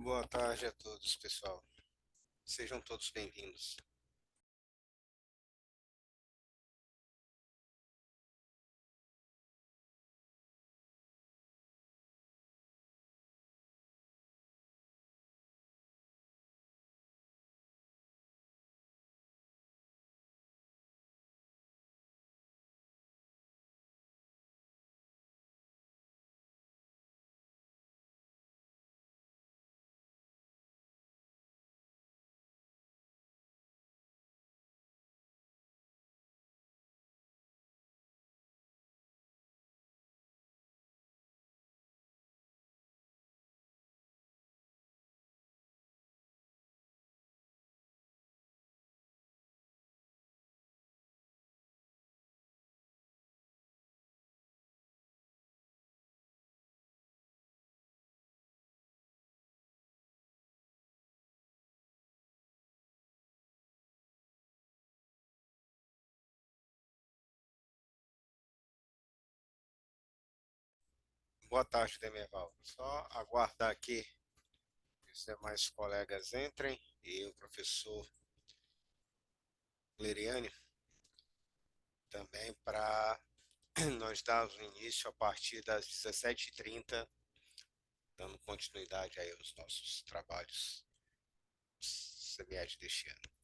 Boa tarde a todos, pessoal. Sejam todos bem-vindos. Boa tarde, Demerval. Só aguardar aqui que os demais colegas entrem e o professor Leriane também para nós darmos início a partir das 17h30, dando continuidade aí aos nossos trabalhos semiáridos deste ano.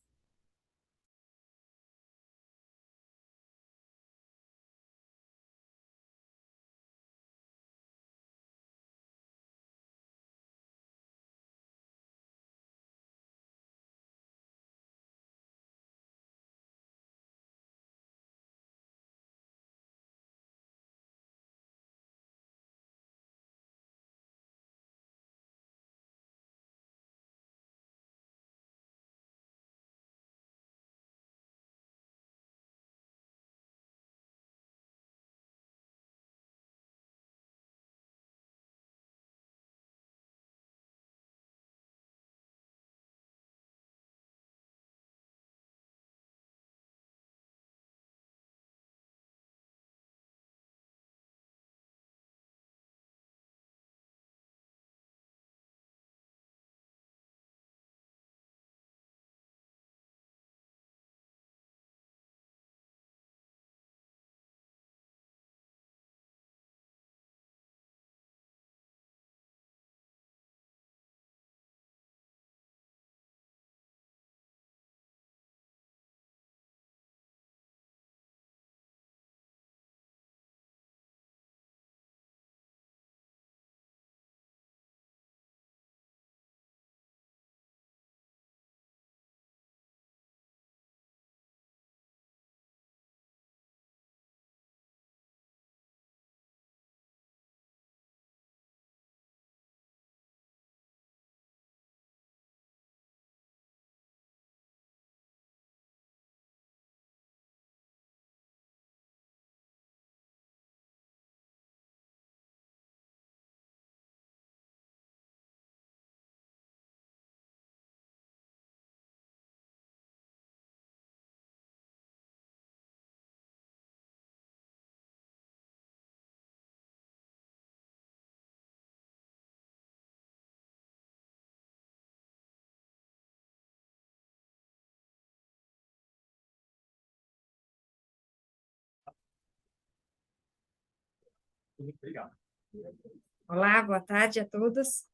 Olá, boa tarde a todos.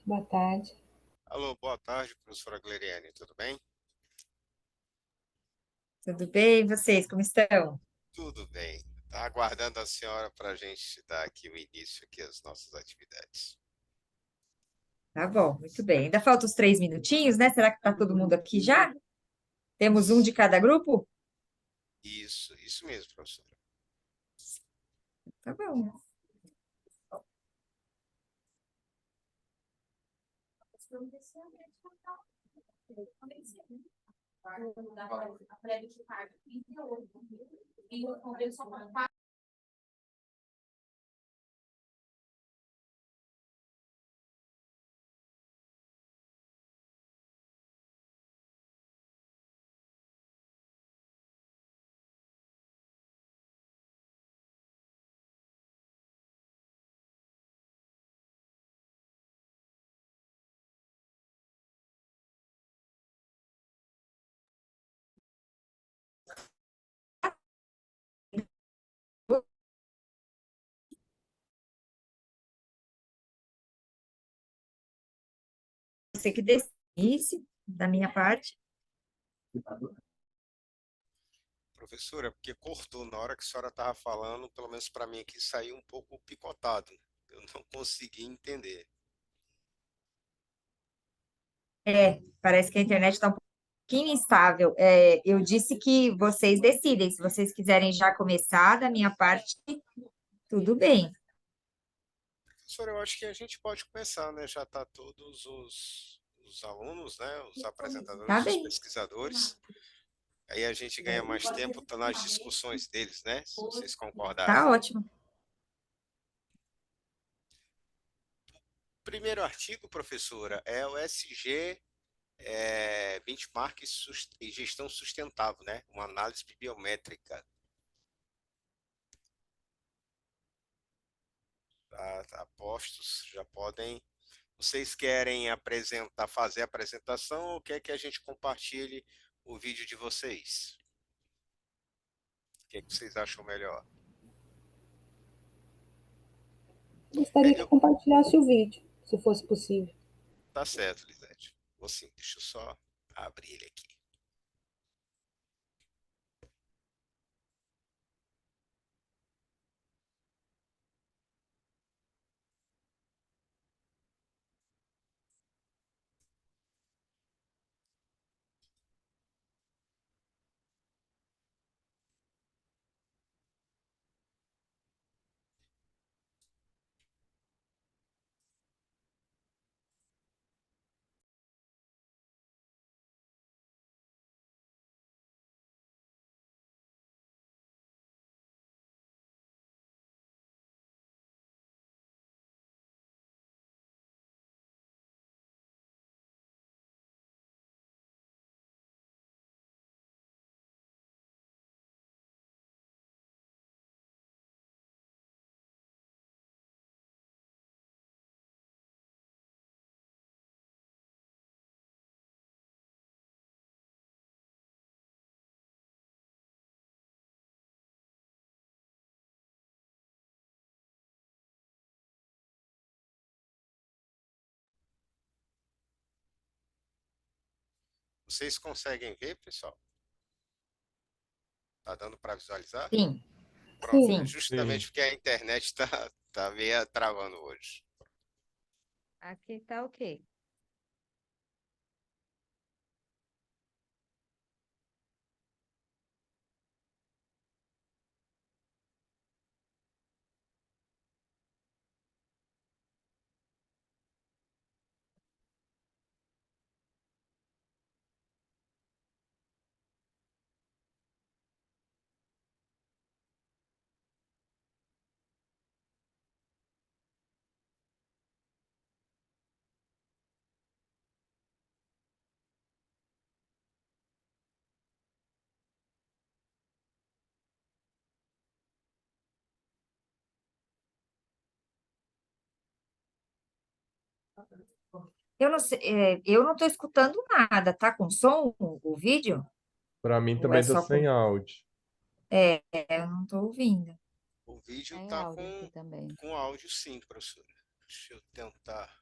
Boa tarde. Alô, boa tarde, professora Leriane, tudo bem? Tudo bem? E vocês, como estão? Tudo bem. Tá aguardando a senhora para a gente dar aqui o início aqui às nossas atividades. Tá bom, muito bem. Ainda faltam os 3 minutinhos, né? Será que está todo mundo aqui já? Temos um de cada grupo? Isso mesmo, professora. Tá bom. você que decide, da minha parte. Professora, porque cortou na hora que a senhora estava falando, pelo menos para mim aqui saiu um pouco picotado. Eu não consegui entender. Parece que a internet está um pouquinho instável. Eu disse que vocês decidem. Se vocês quiserem já começar, da minha parte, tudo bem. Professora, eu acho que a gente pode começar, né? Já está todos os alunos, né? Os Tá apresentadores, os bem. pesquisadores. Aí a gente ganha mais tempo tá nas discussões deles, né? Se vocês concordarem. Tá ótimo. Primeiro artigo, professora, é o SG Benchmark e Gestão Sustentável, né? Uma análise bibliométrica. Tá postos, já podem. Vocês querem apresentar, fazer a apresentação ou quer que a gente compartilhe o vídeo de vocês? O que é que vocês acham melhor? Gostaria que Eu, compartilhasse o vídeo, se fosse possível. tá certo, Lisete. Vou sim, deixa eu só abrir ele aqui. Vocês conseguem ver, pessoal? Tá dando para visualizar? Sim, Pronto, é Sim, sim. justamente porque a internet tá meio travando hoje. Aqui tá ok. Eu não sei, eu não estou escutando nada. Tá com som o vídeo? Para mim Ou é também tá só sem comigo? áudio. Eu não estou ouvindo. O vídeo Tem tá áudio aqui também. com áudio sim, professora. Deixa eu tentar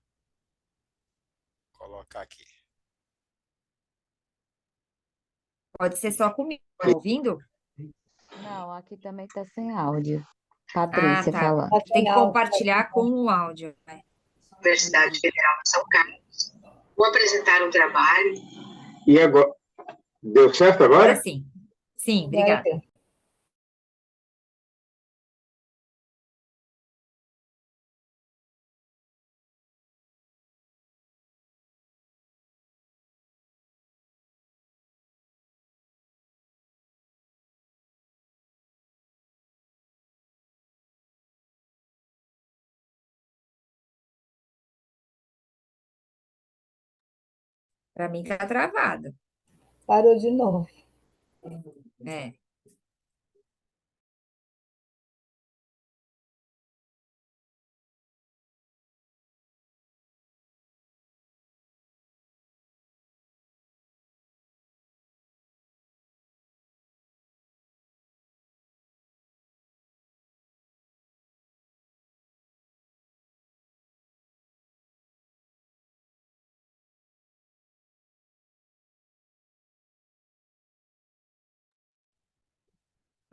colocar aqui. Pode ser só comigo. Tá ouvindo? Não, aqui também tá sem áudio. Ah, Patrícia tá. falando. tá Tem sem que áudio. compartilhar com o áudio, né? Universidade Federal de São Carlos. Vou apresentar um trabalho. E agora? Deu certo Agora agora? sim. Sim, Vai obrigada. ver. Para mim tá travado. Parou de novo. É.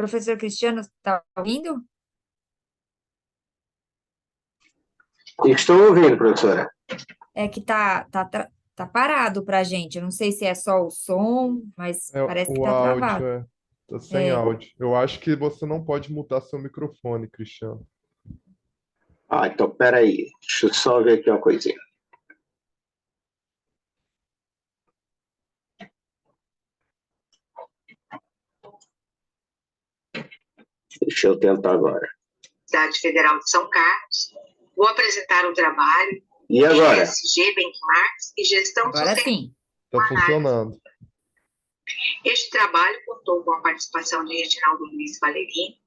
Professor Cristiano, está ouvindo? Estou ouvindo, professora. É que tá parado para a gente. Eu não sei se é só o som, mas parece que O está áudio travado. tá sem É. áudio. Eu acho que você não pode mutar seu microfone, Cristiano. Então, peraí. Deixa eu só ver aqui uma coisinha. Deixa eu tentar agora. Cidade Federal de São Carlos. Vou apresentar o trabalho. E agora? ESG, Benchmarks e Gestão Agora Sustentável. sim. Tá funcionando. Este trabalho contou com a participação de Reginaldo Luiz Valerini,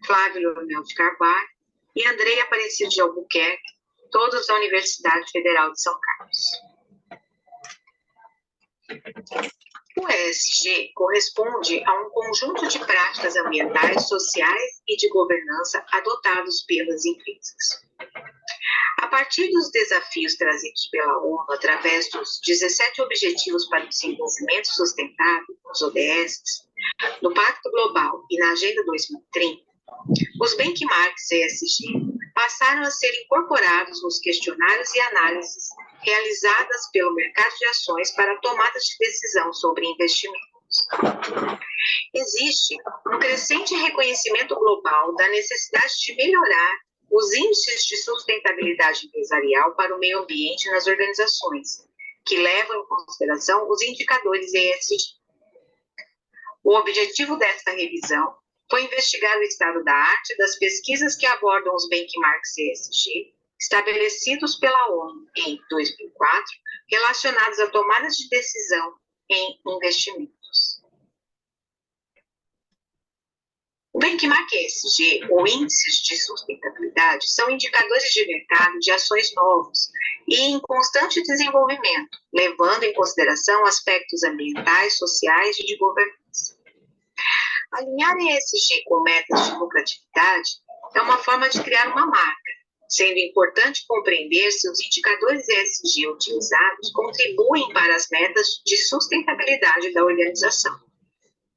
Flávio Leonel de Carvalho e Andrei Aparecido de Albuquerque, todos da Universidade Federal de São Carlos. O ESG corresponde a um conjunto de práticas ambientais, sociais e de governança adotados pelas empresas. A partir dos desafios trazidos pela ONU através dos 17 Objetivos para o Desenvolvimento Sustentável, os ODS, no Pacto Global e na Agenda 2030, os benchmarks ESG passaram a ser incorporados nos questionários e análises realizadas pelo mercado de ações para tomadas de decisão sobre investimentos. Existe um crescente reconhecimento global da necessidade de melhorar os índices de sustentabilidade empresarial para o meio ambiente nas organizações, que levam em consideração os indicadores ESG. O objetivo desta revisão foi investigar o estado da arte das pesquisas que abordam os benchmarks ESG, estabelecidos pela ONU em 2004, relacionados a tomadas de decisão em investimentos. O benchmark ESG, ou índices de sustentabilidade, são indicadores de mercado de ações novos e em constante desenvolvimento, levando em consideração aspectos ambientais, sociais e de governança. Alinhar ESG com metas de lucratividade é uma forma de criar uma marca, sendo importante compreender se os indicadores ESG utilizados contribuem para as metas de sustentabilidade da organização.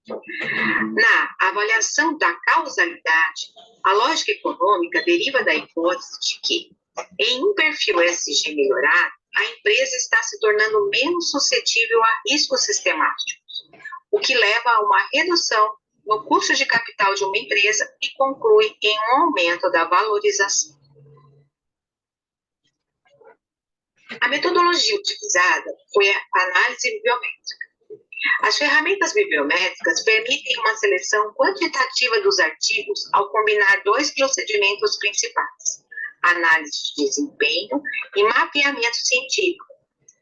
Na avaliação da causalidade, a lógica econômica deriva da hipótese de que, em um perfil ESG melhorado, a empresa está se tornando menos suscetível a riscos sistemáticos, o que leva a uma redução no custo de capital de uma empresa e conclui em um aumento da valorização. A metodologia utilizada foi a análise bibliométrica. As ferramentas bibliométricas permitem uma seleção quantitativa dos artigos ao combinar dois procedimentos principais: análise de desempenho e mapeamento científico.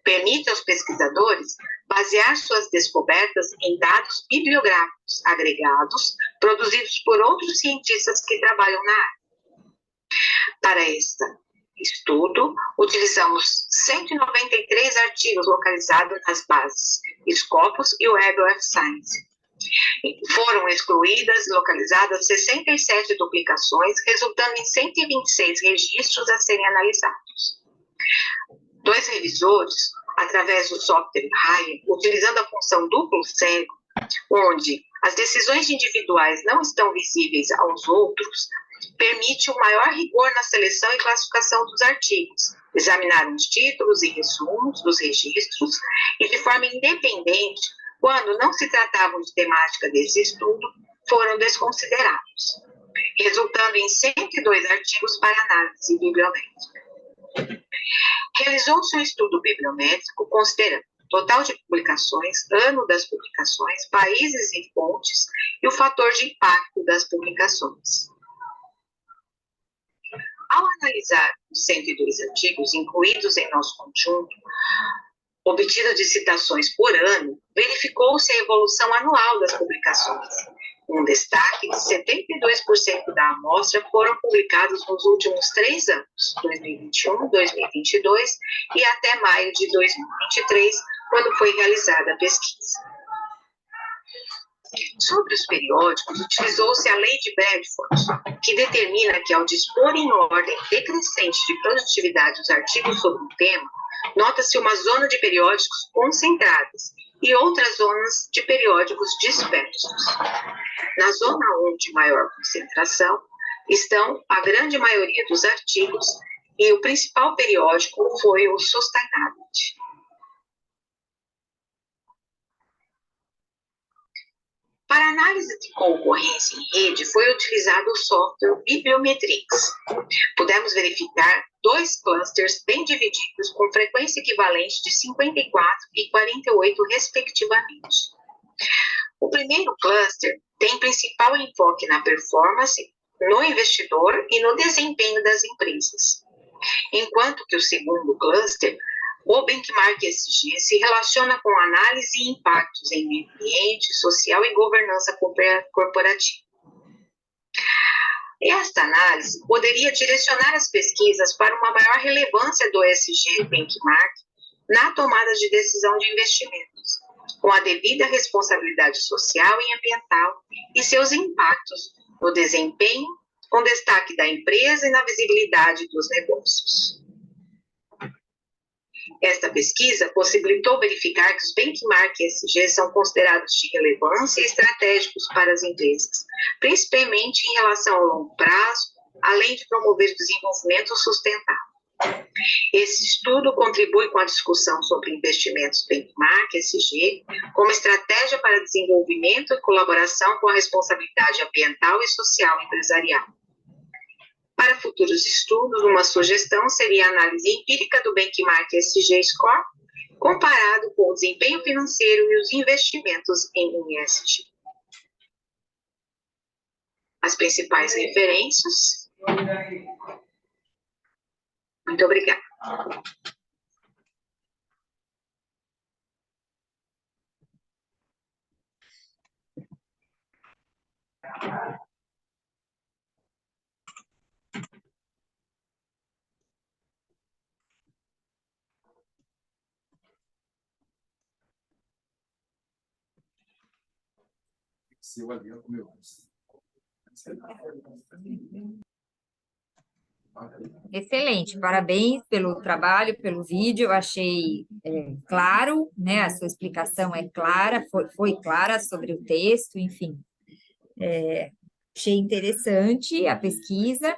Permite aos pesquisadores basear suas descobertas em dados bibliográficos agregados, produzidos por outros cientistas que trabalham na área. Para este estudo, utilizamos 193 artigos localizados nas bases Scopus e Web of Science. Foram excluídas e localizadas 67 duplicações, resultando em 126 registros a serem analisados. 2 revisores, através do software Hire, utilizando a função duplo cego, onde as decisões individuais não estão visíveis aos outros, permite um maior rigor na seleção e classificação dos artigos, examinar os títulos e resumos dos registros e, de forma independente, quando não se tratavam de temática desse estudo, foram desconsiderados, resultando em 102 artigos para análise bibliométrica. Realizou-se um estudo bibliométrico considerando o total de publicações, ano das publicações, países e fontes e o fator de impacto das publicações. Ao analisar os 102 artigos incluídos em nosso conjunto, obtido de citações por ano, verificou-se a evolução anual das publicações. Um destaque de 72% da amostra foram publicados nos últimos 3 anos, 2021, 2022 e até maio de 2023, quando foi realizada a pesquisa. Sobre os periódicos, utilizou-se a Lei de Bradford, que determina que, ao dispor em ordem decrescente de produtividade os artigos sobre um tema, nota-se uma zona de periódicos concentradas e outras zonas de periódicos dispersos. Na zona 1 de maior concentração estão a grande maioria dos artigos e o principal periódico foi o Sustainability. Para análise de concorrência em rede, foi utilizado o software Bibliometrics. Pudemos verificar 2 clusters bem divididos com frequência equivalente de 54 e 48, respectivamente. O primeiro cluster tem principal enfoque na performance, no investidor e no desempenho das empresas, enquanto que o segundo cluster, o Benchmark ESG, se relaciona com análise e impactos em meio ambiente, social e governança corporativa. Esta análise poderia direcionar as pesquisas para uma maior relevância do ESG Benchmark na tomada de decisão de investimentos, com a devida responsabilidade social e ambiental e seus impactos no desempenho, com destaque da empresa e na visibilidade dos negócios. Esta pesquisa possibilitou verificar que os benchmark ESG são considerados de relevância e estratégicos para as empresas, principalmente em relação ao longo prazo, além de promover o desenvolvimento sustentável. Esse estudo contribui com a discussão sobre investimentos benchmark ESG como estratégia para desenvolvimento e colaboração com a responsabilidade ambiental e social empresarial. Para futuros estudos, uma sugestão seria a análise empírica do Benchmark ESG Score, comparado com o desempenho financeiro e os investimentos em ESG. As principais referências. Muito obrigada. Excelente, parabéns pelo trabalho, pelo vídeo, eu achei claro, né? A sua explicação é clara, foi clara sobre o texto, enfim. Achei interessante a pesquisa.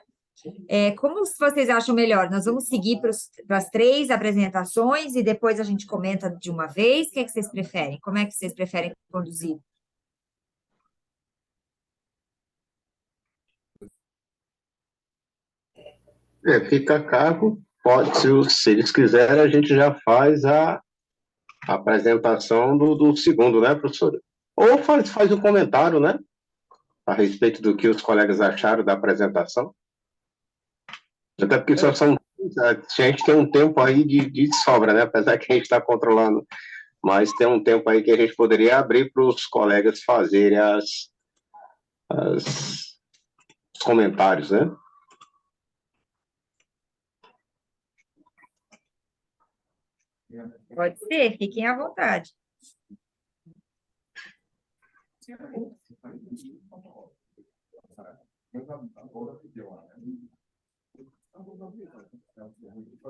Como vocês acham melhor? Nós vamos seguir para as 3 apresentações e depois a gente comenta de uma vez? O que é que vocês preferem? Como é que vocês preferem conduzir? Fica a cargo, pode, se eles quiserem, a gente já faz a apresentação do segundo, né, professora? Ou faz um comentário, né, a respeito do que os colegas acharam da apresentação. Até porque só são... A gente tem um tempo aí de sobra, né, apesar que a gente está controlando, mas tem um tempo aí que a gente poderia abrir para os colegas fazerem os comentários, né? Pode ser, fiquem à vontade.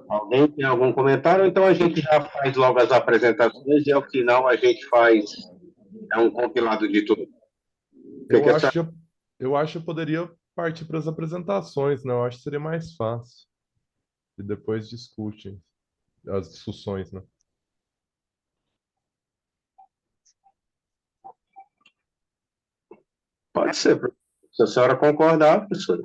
Alguém tem algum comentário? Então a gente já faz logo as apresentações e ao final a gente faz um compilado de tudo. Eu acho que eu poderia partir para as apresentações, né? Eu acho que seria mais fácil. E depois discutem as discussões, né? Pode ser, se a senhora concordar, professora.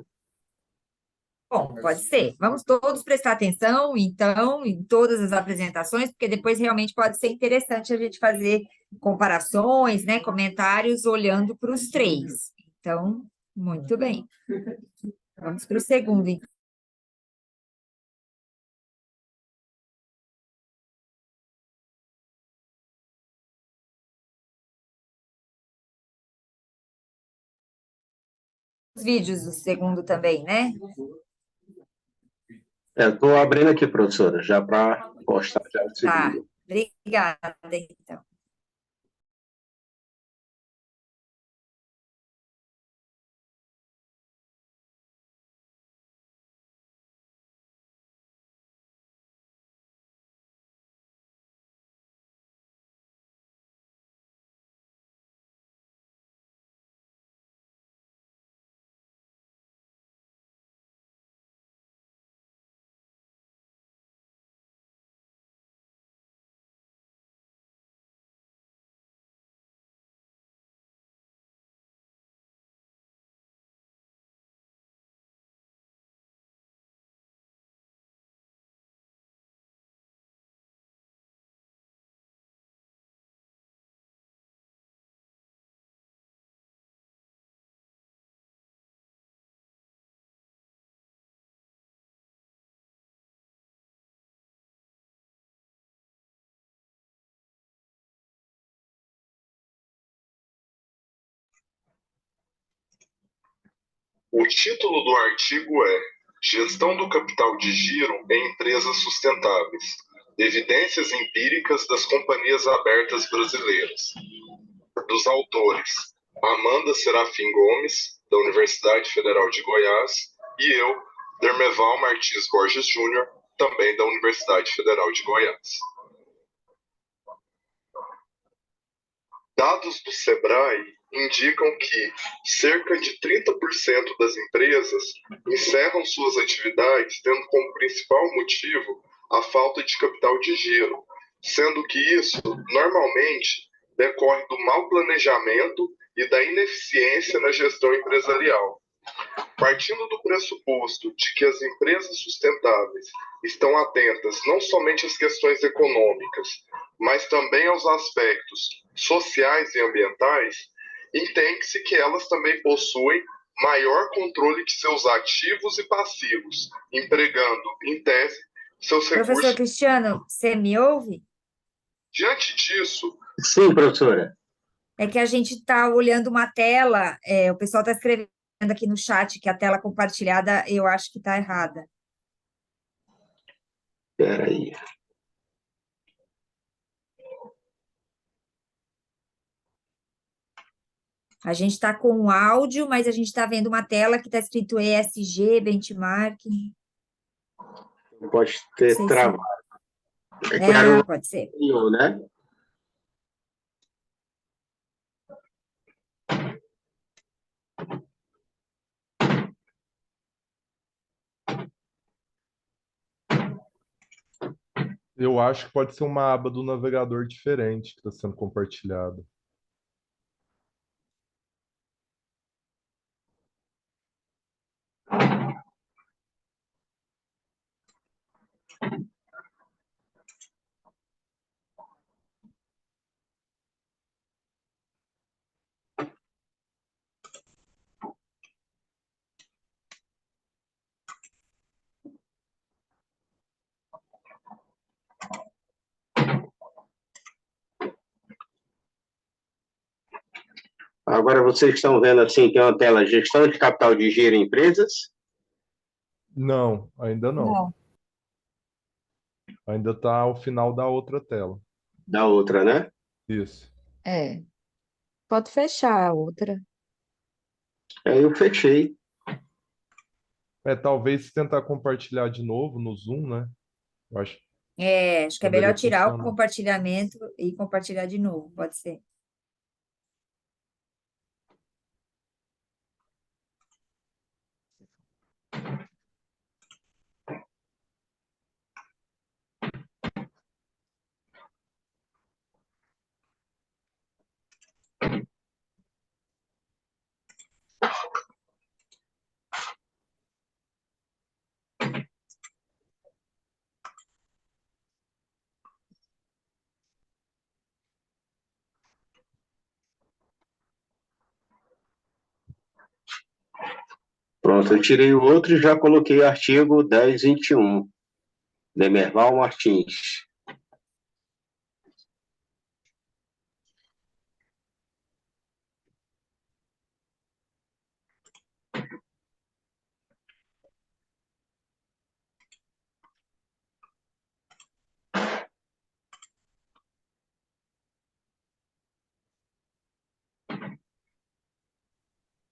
Bom, pode ser. Vamos todos prestar atenção, então, em todas as apresentações, porque depois realmente pode ser interessante a gente fazer comparações, né, comentários olhando para os 3. Então, muito bem. Vamos para o segundo, então. Os vídeos do segundo também, né? Estou abrindo aqui, professora, já para postar já o Tá, segundo. obrigada, então. O título do artigo é Gestão do capital de giro em empresas sustentáveis. Evidências empíricas das companhias abertas brasileiras. Dos autores Amanda Serafim Gomes, da Universidade Federal de Goiás, e eu, Dermeval Martins Borges Júnior, também da Universidade Federal de Goiás. Dados do SEBRAE indicam que cerca de 30% das empresas encerram suas atividades tendo como principal motivo a falta de capital de giro, sendo que isso, normalmente, decorre do mau planejamento e da ineficiência na gestão empresarial. Partindo do pressuposto de que as empresas sustentáveis estão atentas não somente às questões econômicas, mas também aos aspectos sociais e ambientais, entende-se que elas também possuem maior controle de seus ativos e passivos, empregando, em tese, seus Professor recursos. Cristiano, você me ouve? Diante disso, Sim, professora. É que a gente está olhando uma tela, o pessoal está escrevendo aqui no chat que a tela compartilhada eu acho que está errada. Espera aí. A gente está com o áudio, mas a gente está vendo uma tela que está escrito ESG, benchmarking. Pode ter Sei se- travado. É que era o pode ser. anterior, né? Eu acho que pode ser uma aba do navegador diferente que está sendo compartilhada. Agora vocês estão vendo assim, tem uma tela gestão de capital de giro em empresas. Não, ainda não. Não. Ainda está ao final da outra tela. Da outra, né? Isso. É. Pode fechar a outra. Aí eu fechei. Talvez se tentar compartilhar de novo no Zoom, né? Eu acho que Acho que é poderia melhor tirar o funcionar. compartilhamento e compartilhar de novo, pode ser. Pronto, eu tirei o outro e já coloquei o artigo 1021. Demerval Martins.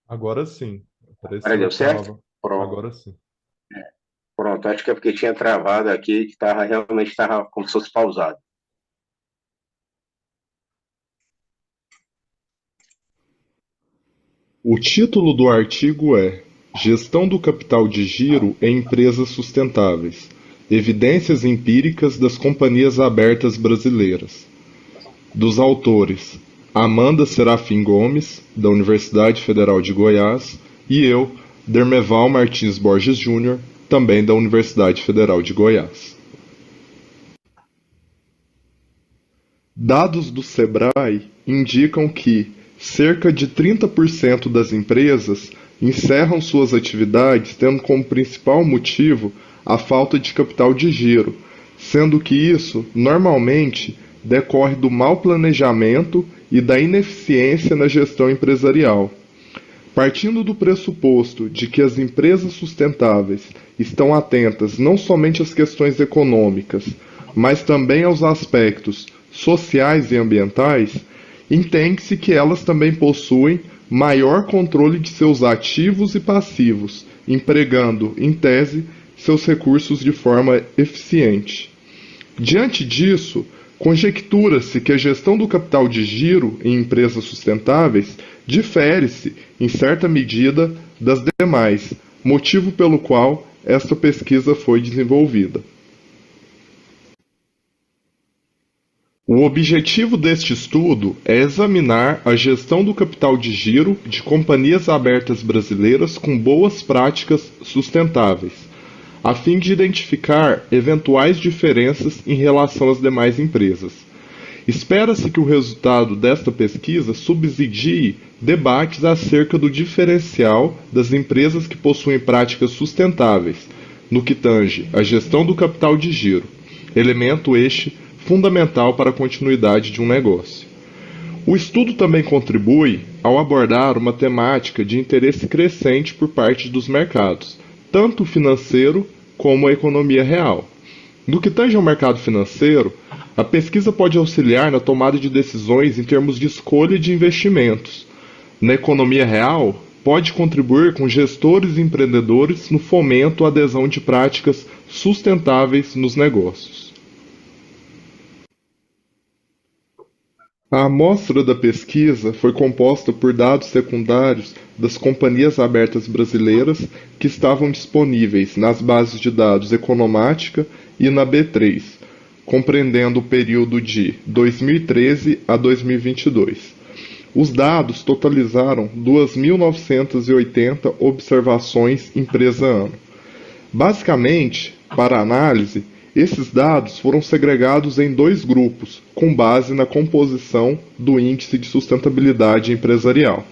Agora sim. Agora Apareceu deu que certo? tava. Pronto. Agora sim. Pronto, acho que é porque tinha travado aqui, que realmente estava como se fosse pausado. o título do artigo é Gestão do capital de giro em empresas sustentáveis. Evidências empíricas das companhias abertas brasileiras. Dos autores Amanda Serafim Gomes, da Universidade Federal de Goiás, e eu, Dermeval Martins Borges Júnior, também da Universidade Federal de Goiás. Dados do SEBRAE indicam que cerca de 30% das empresas encerram suas atividades tendo como principal motivo a falta de capital de giro, sendo que isso, normalmente, decorre do mau planejamento e da ineficiência na gestão empresarial. Partindo do pressuposto de que as empresas sustentáveis estão atentas não somente às questões econômicas, mas também aos aspectos sociais e ambientais, entende-se que elas também possuem maior controle de seus ativos e passivos, empregando, em tese, seus recursos de forma eficiente. Diante disso, conjectura-se que a gestão do capital de giro em empresas sustentáveis difere-se, em certa medida, das demais, motivo pelo qual esta pesquisa foi desenvolvida. O objetivo deste estudo é examinar a gestão do capital de giro de companhias abertas brasileiras com boas práticas sustentáveis, a fim de identificar eventuais diferenças em relação às demais empresas. Espera-se que o resultado desta pesquisa subsidie debates acerca do diferencial das empresas que possuem práticas sustentáveis, no que tange à gestão do capital de giro, elemento este fundamental para a continuidade de um negócio. O estudo também contribui ao abordar uma temática de interesse crescente por parte dos mercados, tanto o financeiro como a economia real. No que tange ao mercado financeiro, a pesquisa pode auxiliar na tomada de decisões em termos de escolha de investimentos. Na economia real, pode contribuir com gestores e empreendedores no fomento à adesão de práticas sustentáveis nos negócios. A amostra da pesquisa foi composta por dados secundários das companhias abertas brasileiras que estavam disponíveis nas bases de dados Economática e na B3, compreendendo o período de 2013 a 2022. Os dados totalizaram 2.980 observações empresa-ano. Basicamente, para análise, esses dados foram segregados em dois grupos, com base na composição do Índice de Sustentabilidade Empresarial.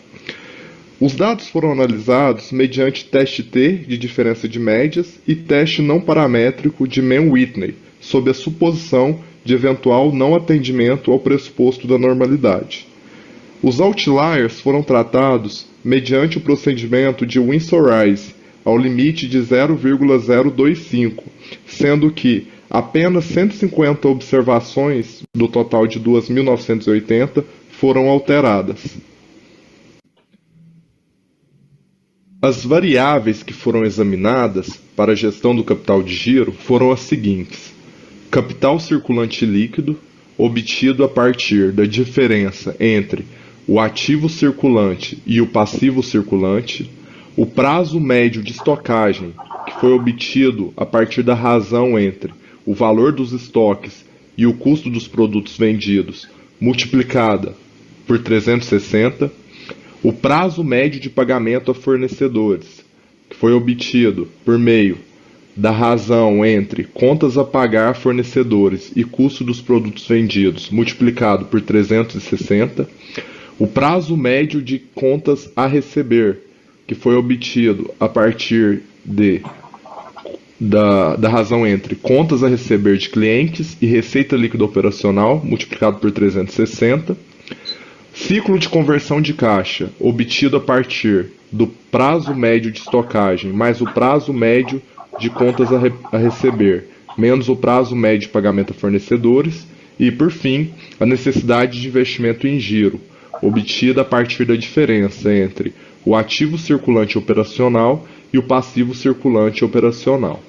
Os dados foram analisados mediante teste T de diferença de médias e teste não paramétrico de Mann-Whitney, sob a suposição de eventual não atendimento ao pressuposto da normalidade. Os outliers foram tratados mediante o procedimento de Winsor-Rice, ao limite de 0,025, sendo que apenas 150 observações do total de 2.980 foram alteradas. As variáveis que foram examinadas para a gestão do capital de giro foram as seguintes: capital circulante líquido, obtido a partir da diferença entre o ativo circulante e o passivo circulante, o prazo médio de estocagem, que foi obtido a partir da razão entre o valor dos estoques e o custo dos produtos vendidos, multiplicada por 360, o prazo médio de pagamento a fornecedores, que foi obtido por meio da razão entre contas a pagar a fornecedores e custo dos produtos vendidos, multiplicado por 360, o prazo médio de contas a receber, que foi obtido a partir da razão entre contas a receber de clientes e receita líquida operacional, multiplicado por 360, ciclo de conversão de caixa, obtido a partir do prazo médio de estocagem mais o prazo médio de contas a receber, menos o prazo médio de pagamento a fornecedores, e, por fim, a necessidade de investimento em giro, obtida a partir da diferença entre o ativo circulante operacional e o passivo circulante operacional.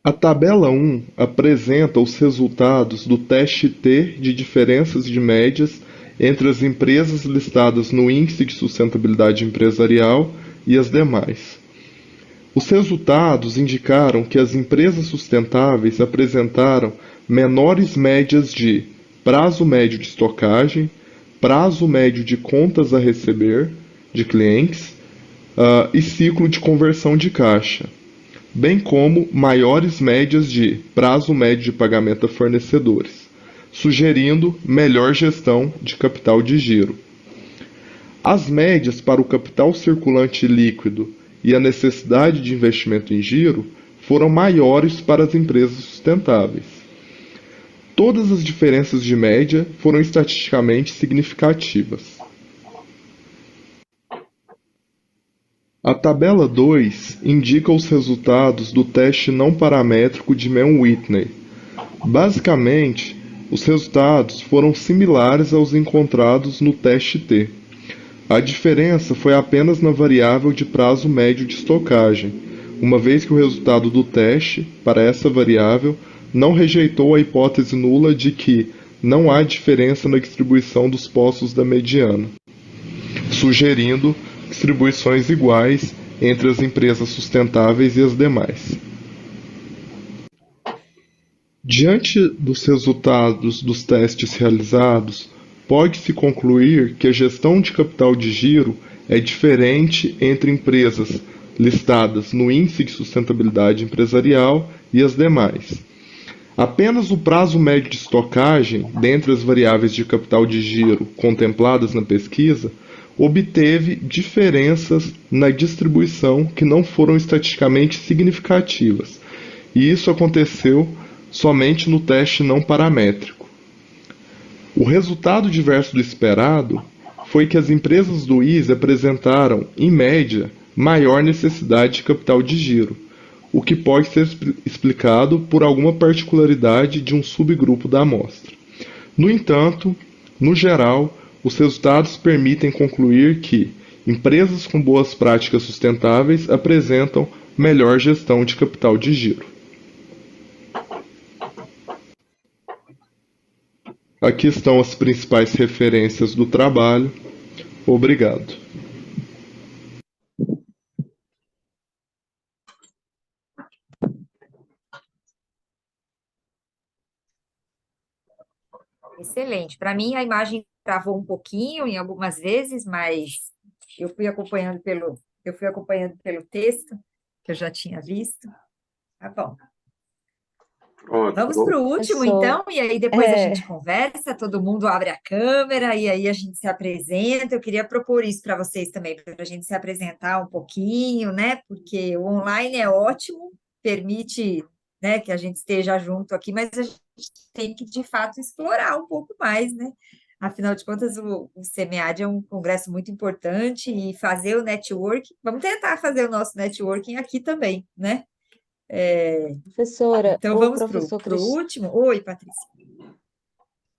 A tabela 1 apresenta os resultados do teste T de diferenças de médias entre as empresas listadas no Índice de Sustentabilidade Empresarial e as demais. Os resultados indicaram que as empresas sustentáveis apresentaram menores médias de prazo médio de estocagem, prazo médio de contas a receber de clientes e ciclo de conversão de caixa, bem como maiores médias de prazo médio de pagamento a fornecedores, sugerindo melhor gestão de capital de giro. As médias para o capital circulante líquido e a necessidade de investimento em giro foram maiores para as empresas sustentáveis. Todas as diferenças de média foram estatisticamente significativas. A tabela 2 indica os resultados do teste não paramétrico de Mann-Whitney. Basicamente, os resultados foram similares aos encontrados no teste T. A diferença foi apenas na variável de prazo médio de estocagem, uma vez que o resultado do teste, para essa variável, não rejeitou a hipótese nula de que não há diferença na distribuição dos postos da mediana, sugerindo distribuições iguais entre as empresas sustentáveis e as demais. Diante dos resultados dos testes realizados, pode-se concluir que a gestão de capital de giro é diferente entre empresas listadas no Índice de Sustentabilidade Empresarial e as demais. Apenas o prazo médio de estocagem, dentre as variáveis de capital de giro contempladas na pesquisa, obteve diferenças na distribuição que não foram estatisticamente significativas, e isso aconteceu somente no teste não paramétrico. O resultado diverso do esperado foi que as empresas do ISE apresentaram, em média, maior necessidade de capital de giro, o que pode ser explicado por alguma particularidade de um subgrupo da amostra. No entanto, no geral, os resultados permitem concluir que empresas com boas práticas sustentáveis apresentam melhor gestão de capital de giro. Aqui estão as principais referências do trabalho. Obrigado. Excelente. Para mim, a imagem travou um pouquinho em algumas vezes, mas eu fui acompanhando pelo texto, que eu já tinha visto. Tá bom. Pronto. Vamos para o último, Professor, então, e aí depois a é, gente conversa, todo mundo abre a câmera e aí a gente se apresenta. Eu queria propor isso para vocês também, para a gente se apresentar um pouquinho, né? Porque o online é ótimo, permite, né, que a gente esteja junto aqui, mas a gente tem que, de fato, explorar um pouco mais, né? Afinal de contas, o CMEAD é um congresso muito importante e fazer o network, vamos tentar fazer o nosso networking aqui também, né? professora, Então, vamos para o último. Oi, Patrícia.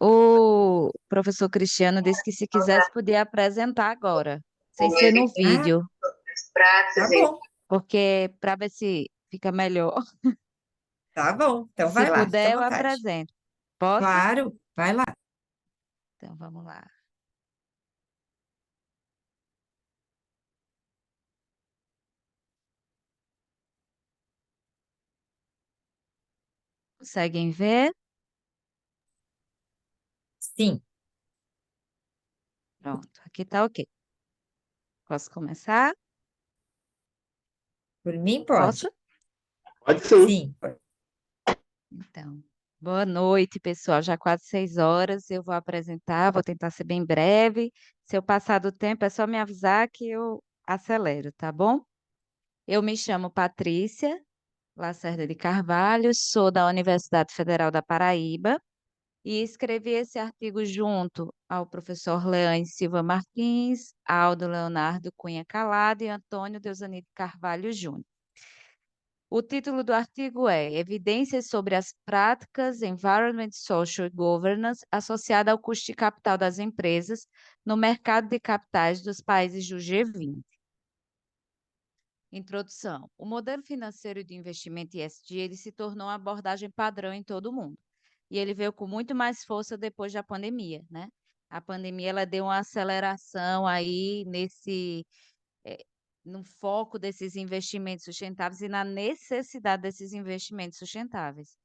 O professor Cristiano disse que se quisesse podia apresentar agora, sem ser no vídeo, Tá bom, porque para ver se fica melhor. tá bom. Então, Se vai lá, fica à puder, eu vontade. apresento. Posso? Claro, vai lá. Então, vamos lá. Conseguem ver? Sim, Pronto, aqui tá ok. Posso começar? por mim pode. Posso? Pode sim. Sim, pode. Então, boa noite, pessoal. Já quase 6 horas. Eu vou apresentar, vou tentar ser bem breve. Se eu passar do tempo, é só me avisar que eu acelero, tá bom? Eu me chamo Patrícia Lacerda de Carvalho, sou da Universidade Federal da Paraíba e escrevi esse artigo junto ao professor Leane Silva Martins, Aldo Leonardo Cunha Calado e Antônio Deusani de Carvalho Júnior. O título do artigo é Evidências sobre as práticas Environment, Social e Governance associada ao custo de capital das empresas no mercado de capitais dos países do G20. Introdução. O modelo financeiro de investimento ESG ele se tornou uma abordagem padrão em todo o mundo. E ele veio com muito mais força depois da pandemia, né? A pandemia ela deu uma aceleração aí no foco desses investimentos sustentáveis e na necessidade desses investimentos sustentáveis.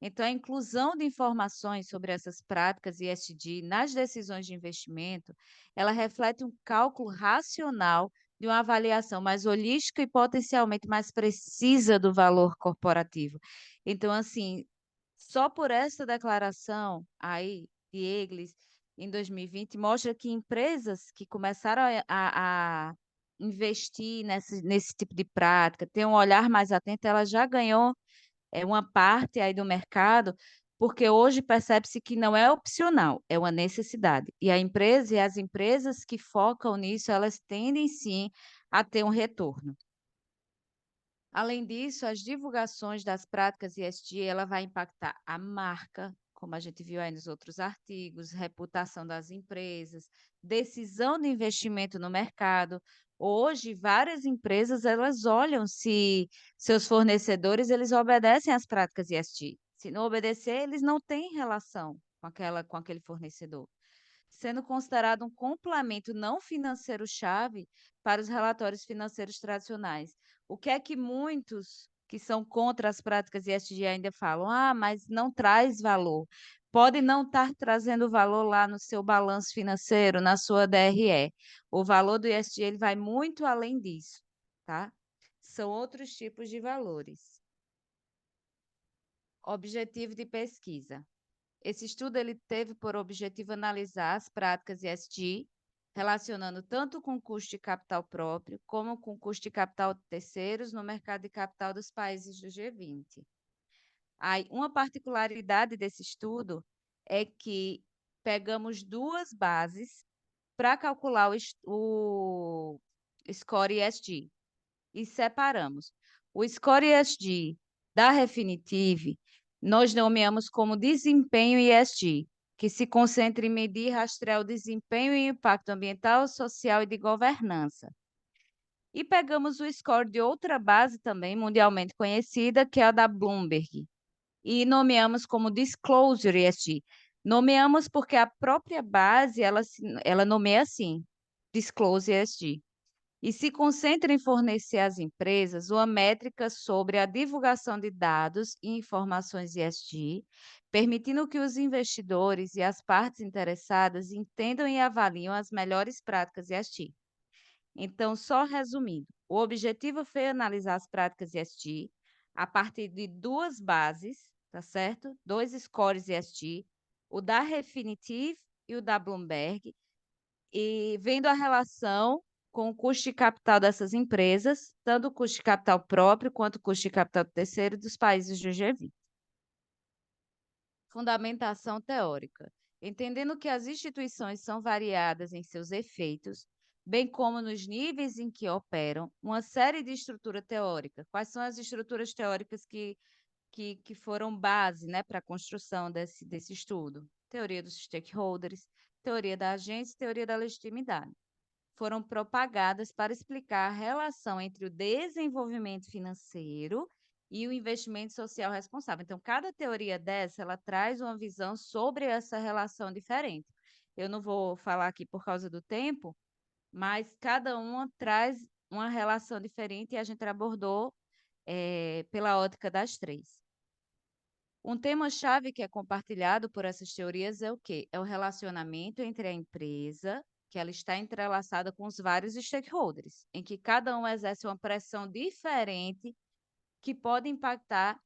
Então, a inclusão de informações sobre essas práticas ESG nas decisões de investimento, ela reflete um cálculo racional de uma avaliação mais holística e potencialmente mais precisa do valor corporativo. Então, assim, só por essa declaração aí de Eglis em 2020 mostra que empresas que começaram a investir nesse tipo de prática, ter um olhar mais atento, ela já ganhou uma parte aí do mercado porque hoje percebe-se que não é opcional, é uma necessidade. E a empresa e as empresas que focam nisso, elas tendem sim a ter um retorno. Além disso, as divulgações das práticas ESG, ela vai impactar a marca, como a gente viu aí nos outros artigos, reputação das empresas, decisão de investimento no mercado. Hoje, várias empresas, elas olham se seus fornecedores, eles obedecem às práticas ESG. Se não obedecer, eles não têm relação com aquele fornecedor, sendo considerado um complemento não financeiro-chave para os relatórios financeiros tradicionais. O que é que muitos que são contra as práticas ESG ainda falam? Ah, mas não traz valor. Pode não estar trazendo valor lá no seu balanço financeiro, na sua DRE. O valor do ESG ele vai muito além disso, tá? São outros tipos de valores. Objetivo de pesquisa. Esse estudo ele teve por objetivo analisar as práticas ESG, relacionando tanto com o custo de capital próprio, como com o custo de capital de terceiros no mercado de capital dos países do G20. Aí, uma particularidade desse estudo é que pegamos duas bases para calcular o score ESG e separamos. O score ESG da Refinitiv, nós nomeamos como desempenho ESG, que se concentra em medir e rastrear o desempenho e impacto ambiental, social e de governança. E pegamos o score de outra base também mundialmente conhecida, que é a da Bloomberg, e nomeamos como Disclosure ESG. Nomeamos porque a própria base, ela nomeia assim, Disclosure ESG, e se concentra em fornecer às empresas uma métrica sobre a divulgação de dados e informações ESG, permitindo que os investidores e as partes interessadas entendam e avaliem as melhores práticas ESG. Então, só resumindo, o objetivo foi analisar as práticas ESG a partir de duas bases, tá certo? Dois scores ESG, o da Refinitiv e o da Bloomberg, e vendo a relação com o custo de capital dessas empresas, tanto o custo de capital próprio quanto o custo de capital terceiro dos países do G20. Fundamentação teórica. Entendendo que as instituições são variadas em seus efeitos, bem como nos níveis em que operam, uma série de estrutura teórica. Quais são as estruturas teóricas que foram base, né, para a construção desse estudo? Teoria dos stakeholders, teoria da agência e teoria da legitimidade. Foram propagadas para explicar a relação entre o desenvolvimento financeiro e o investimento social responsável. Então, cada teoria dessa, ela traz uma visão sobre essa relação diferente. Eu não vou falar aqui por causa do tempo, mas cada uma traz uma relação diferente e a gente abordou pela ótica das três. Um tema-chave que é compartilhado por essas teorias é o quê? É o relacionamento entre a empresa, que ela está entrelaçada com os vários stakeholders, em que cada um exerce uma pressão diferente que pode impactar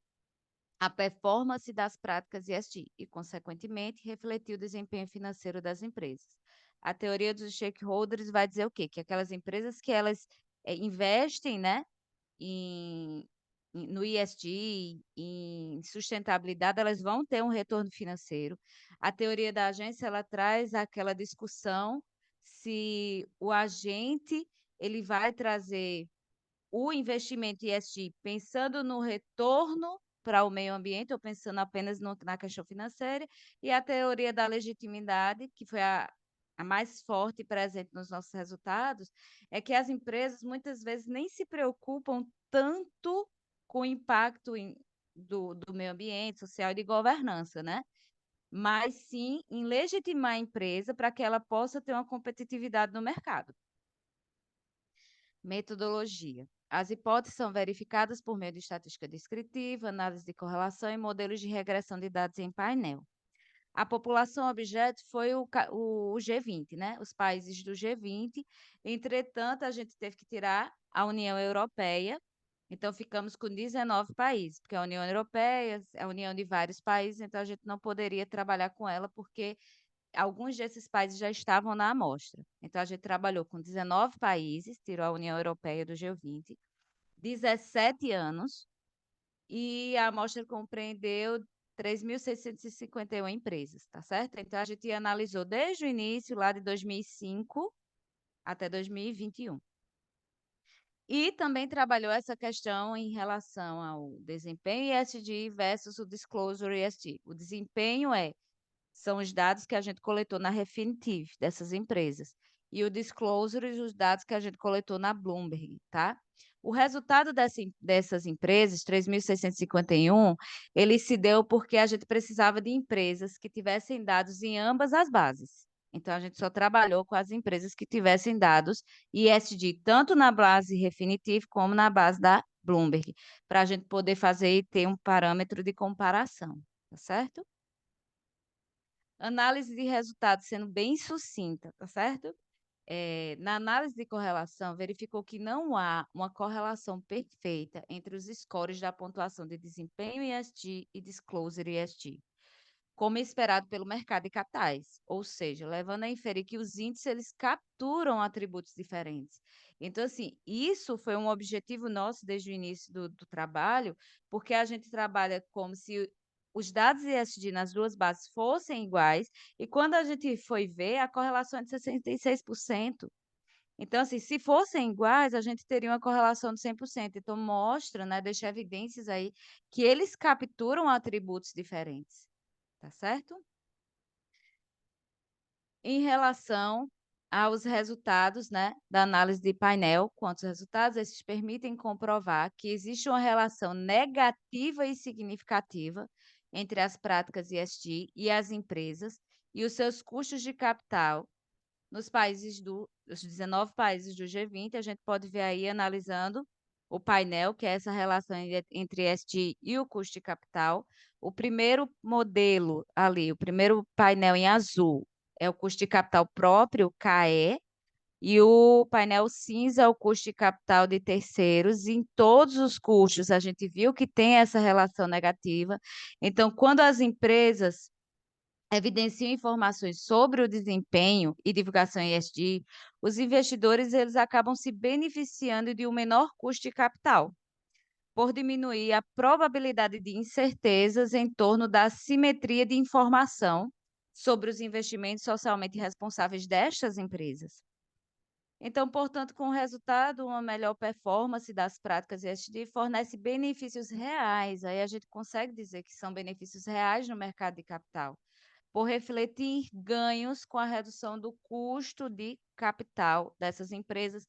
a performance das práticas ESG e, consequentemente, refletir o desempenho financeiro das empresas. A teoria dos stakeholders vai dizer o quê? Que aquelas empresas que elas investem, né, no ESG, em sustentabilidade, elas vão ter um retorno financeiro. A teoria da agência, ela traz aquela discussão se o agente ele vai trazer o investimento ESG pensando no retorno para o meio ambiente ou pensando apenas na questão financeira, e a teoria da legitimidade, que foi a mais forte e presente nos nossos resultados, é que as empresas muitas vezes nem se preocupam tanto com o impacto do meio ambiente, social e de governança, né? Mas sim em legitimar a empresa para que ela possa ter uma competitividade no mercado. Metodologia. As hipóteses são verificadas por meio de estatística descritiva, análise de correlação e modelos de regressão de dados em painel. A população objeto foi o G20, né? Os países do G20. Entretanto, a gente teve que tirar a União Europeia, então ficamos com 19 países, porque a União Europeia é a união de vários países, então a gente não poderia trabalhar com ela, porque alguns desses países já estavam na amostra. Então, a gente trabalhou com 19 países, tirou a União Europeia do G20, 17 anos, e a amostra compreendeu 3.651 empresas, tá certo? Então, a gente analisou desde o início, lá de 2005 até 2021. E também trabalhou essa questão em relação ao desempenho ESG versus o disclosure ESG. O desempenho são os dados que a gente coletou na Refinitiv dessas empresas. E o disclosure, os dados que a gente coletou na Bloomberg, tá? O resultado dessas empresas, 3.651, ele se deu porque a gente precisava de empresas que tivessem dados em ambas as bases. Então, a gente só trabalhou com as empresas que tivessem dados ESG, tanto na base Refinitiv como na base da Bloomberg, para a gente poder fazer e ter um parâmetro de comparação, tá certo? Análise de resultados sendo bem sucinta, tá certo? Na análise de correlação, verificou que não há uma correlação perfeita entre os scores da pontuação de desempenho ESG e disclosure ESG, como esperado pelo mercado de capitais, ou seja, levando a inferir que os índices eles capturam atributos diferentes. Então, assim, isso foi um objetivo nosso desde o início do trabalho, porque a gente trabalha como se os dados ESG nas duas bases fossem iguais, e quando a gente foi ver, a correlação é de 66%. Então, assim, se fossem iguais, a gente teria uma correlação de 100%. Então, mostra, né, deixa evidências aí que eles capturam atributos diferentes, tá certo? Em relação aos resultados, né, da análise de painel, quantos resultados, esses permitem comprovar que existe uma relação negativa e significativa entre as práticas ESG e as empresas e os seus custos de capital nos países os 19 países do G20, a gente pode ver aí analisando o painel, que é essa relação entre ESG e o custo de capital. O primeiro modelo ali, o primeiro painel em azul, é o custo de capital próprio, CAE, e o painel cinza é o custo de capital de terceiros. Em todos os custos, a gente viu que tem essa relação negativa. Então, quando as empresas evidenciam informações sobre o desempenho e divulgação ESG, os investidores eles acabam se beneficiando de um menor custo de capital, por diminuir a probabilidade de incertezas em torno da simetria de informação sobre os investimentos socialmente responsáveis destas empresas. Então, portanto, com o resultado, uma melhor performance das práticas ESG fornece benefícios reais. Aí a gente consegue dizer que são benefícios reais no mercado de capital, por refletir ganhos com a redução do custo de capital dessas empresas,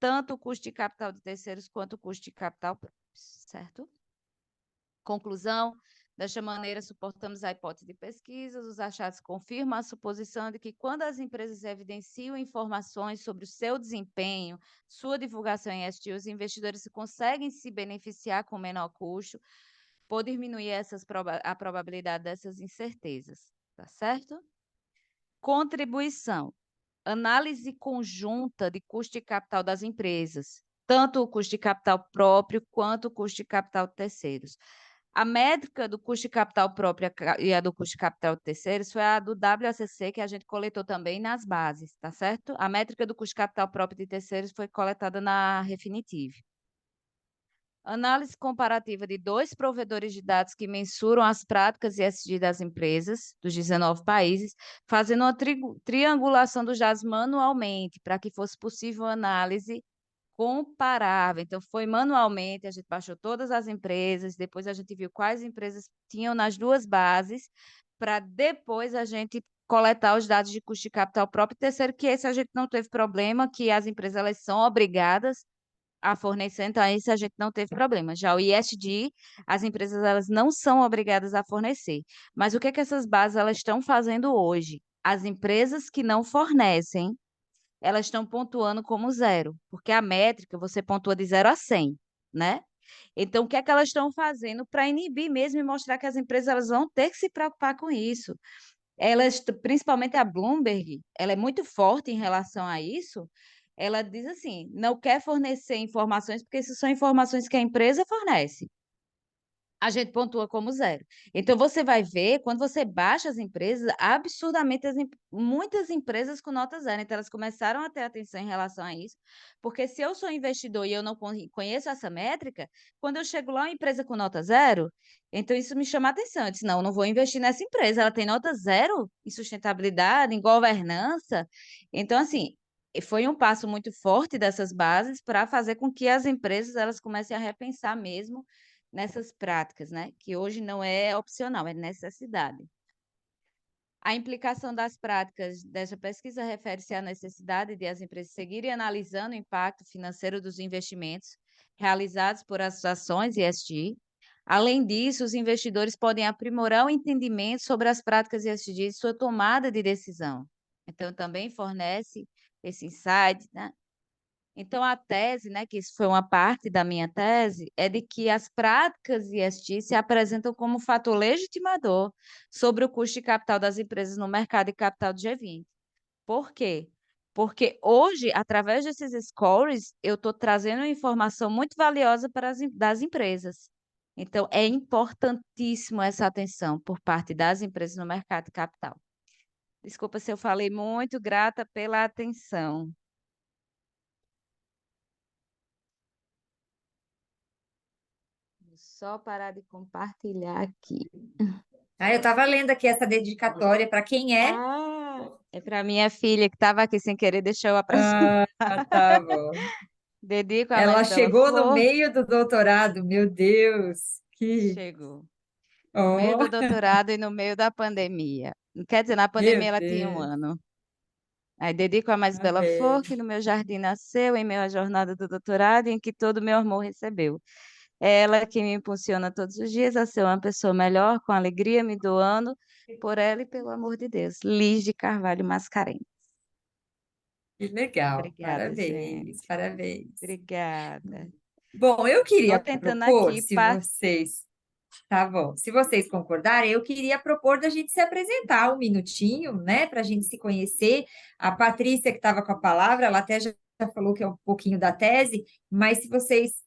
tanto o custo de capital de terceiros quanto o custo de capital próprio, certo? Conclusão, desta maneira, suportamos a hipótese de pesquisas, os achados confirmam a suposição de que quando as empresas evidenciam informações sobre o seu desempenho, sua divulgação em ESG, os investidores conseguem se beneficiar com menor custo, por diminuir a probabilidade dessas incertezas. Tá certo? Contribuição. Análise conjunta de custo de capital das empresas, tanto o custo de capital próprio quanto o custo de capital de terceiros. A métrica do custo de capital próprio e a do custo de capital de terceiros foi a do WACC, que a gente coletou também nas bases, tá certo? A métrica do custo de capital próprio de terceiros foi coletada na Refinitiv. Análise comparativa de 2 provedores de dados que mensuram as práticas ESG das empresas dos 19 países, fazendo uma triangulação dos dados manualmente, para que fosse possível análise comparável. Então, foi manualmente, a gente baixou todas as empresas, depois a gente viu quais empresas tinham nas duas bases, para depois a gente coletar os dados de custo de capital próprio. Terceiro, que esse a gente não teve problema, que as empresas elas são obrigadas a fornecer, então isso a gente não teve problema. Já o ESG, as empresas elas não são obrigadas a fornecer. Mas o que é que essas bases elas estão fazendo hoje? As empresas que não fornecem, elas estão pontuando como zero, porque a métrica você pontua de 0 a 100, né? Então, o que é que elas estão fazendo para inibir mesmo e mostrar que as empresas elas vão ter que se preocupar com isso? Elas, principalmente a Bloomberg, ela é muito forte em relação a isso. Ela diz assim, não quer fornecer informações, porque isso são informações que a empresa fornece. a gente pontua como zero. Então, você vai ver, quando você baixa as empresas, absurdamente, muitas empresas com nota zero. Então, elas começaram a ter atenção em relação a isso, porque se eu sou investidor e eu não conheço essa métrica, quando eu chego lá, uma empresa com nota zero, então isso me chama a atenção. Eu disse, não, eu não vou investir nessa empresa, ela tem nota zero em sustentabilidade, em governança. Então, assim, foi um passo muito forte dessas bases para fazer com que as empresas elas comecem a repensar mesmo nessas práticas, né? Que hoje não é opcional, é necessidade. A implicação das práticas dessa pesquisa refere-se à necessidade de as empresas seguirem analisando o impacto financeiro dos investimentos realizados por associações ESG. Além disso, os investidores podem aprimorar o entendimento sobre as práticas ESG e sua tomada de decisão. Então, também fornece esse insight, né? Então, a tese, né, que isso foi uma parte da minha tese, é de que as práticas ESG se apresentam como fator legitimador sobre o custo de capital das empresas no mercado de capital de G20. Por quê? Porque hoje, através desses scores, eu estou trazendo uma informação muito valiosa para das empresas. Então, é importantíssimo essa atenção por parte das empresas no mercado de capital. Desculpa se eu falei muito, grata pela atenção. Vou só parar de compartilhar aqui. Eu estava lendo aqui essa dedicatória para quem é. É para minha filha que estava aqui sem querer, deixou eu apresentar. Tá bom. Dedico a Ela mais bela chegou no flor. meio do doutorado, meu Deus, que... Chegou. No meio Oh, do doutorado e no meio da pandemia. Quer dizer, na pandemia meu ela tinha 1 Deus, ano. Aí dedico a mais tá bela flor bem. que no meu jardim nasceu, em meio à jornada do doutorado, em que todo meu amor recebeu. É ela que me impulsiona todos os dias a ser uma pessoa melhor, com alegria, me doando por ela e pelo amor de Deus. Liz de Carvalho Mascarenhas. Que legal, Obrigada, parabéns, gente. parabéns. Obrigada. Bom, eu queria Estou tentando propor, aqui, se vocês, tá bom, se vocês concordarem, eu queria propor da gente se apresentar um minutinho, né, para a gente se conhecer. A Patrícia, que estava com a palavra, ela até já falou que é um pouquinho da tese, mas se vocês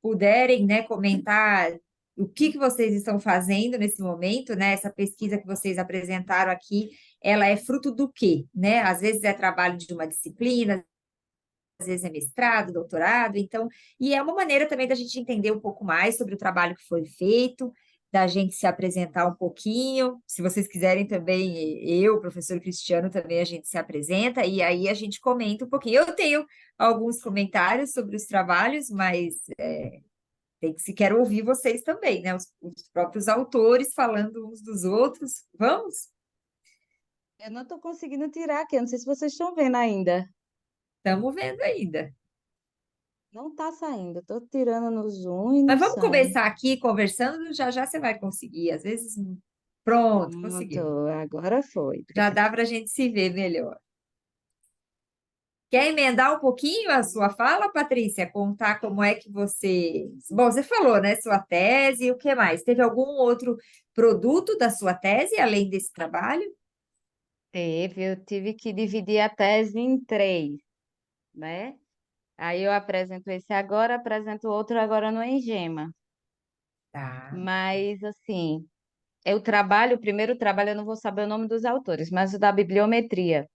puderem, né, comentar o que vocês estão fazendo nesse momento, né, essa pesquisa que vocês apresentaram aqui, ela é fruto do quê, né? Às vezes é trabalho de uma disciplina, às vezes é mestrado, doutorado, então, e é uma maneira também da gente entender um pouco mais sobre o trabalho que foi feito, da gente se apresentar um pouquinho. Se vocês quiserem também, eu, o professor Cristiano, também a gente se apresenta, e aí a gente comenta um pouquinho. Eu tenho alguns comentários sobre os trabalhos, mas tem que se quero ouvir vocês também, né? Os próprios autores falando uns dos outros. Vamos? eu não estou conseguindo tirar aqui, eu não sei se vocês estão vendo ainda. Estamos vendo ainda. Não está saindo, estou tirando no Zoom e não Mas vamos sai. começar aqui conversando, já já você vai conseguir. Às vezes, pronto, conseguiu. Pronto, agora foi. Já Obrigada. dá para a gente se ver melhor. Quer emendar um pouquinho a sua fala, Patrícia? Contar como é que você. Bom, você falou, né? Sua tese, o que mais? Teve algum outro produto da sua tese, além desse trabalho? Eu tive que dividir a tese em 3, né? Aí eu apresento esse agora, apresento outro agora no Engema. Tá. Mas, assim, o primeiro trabalho, eu não vou saber o nome dos autores, mas o da bibliometria.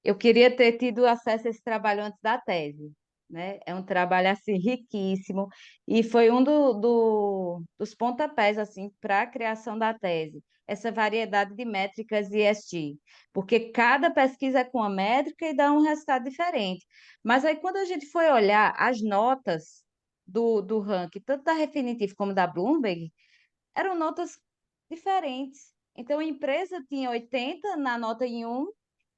Eu queria ter tido acesso a esse trabalho antes da tese, né? É um trabalho, assim, riquíssimo, e foi um dos pontapés, assim, para a criação da tese, essa variedade de métricas ESG, porque cada pesquisa é com uma métrica e dá um resultado diferente. Mas aí, quando a gente foi olhar as notas do ranking, tanto da Refinitiv como da Bloomberg, eram notas diferentes. Então, a empresa tinha 80 na nota em um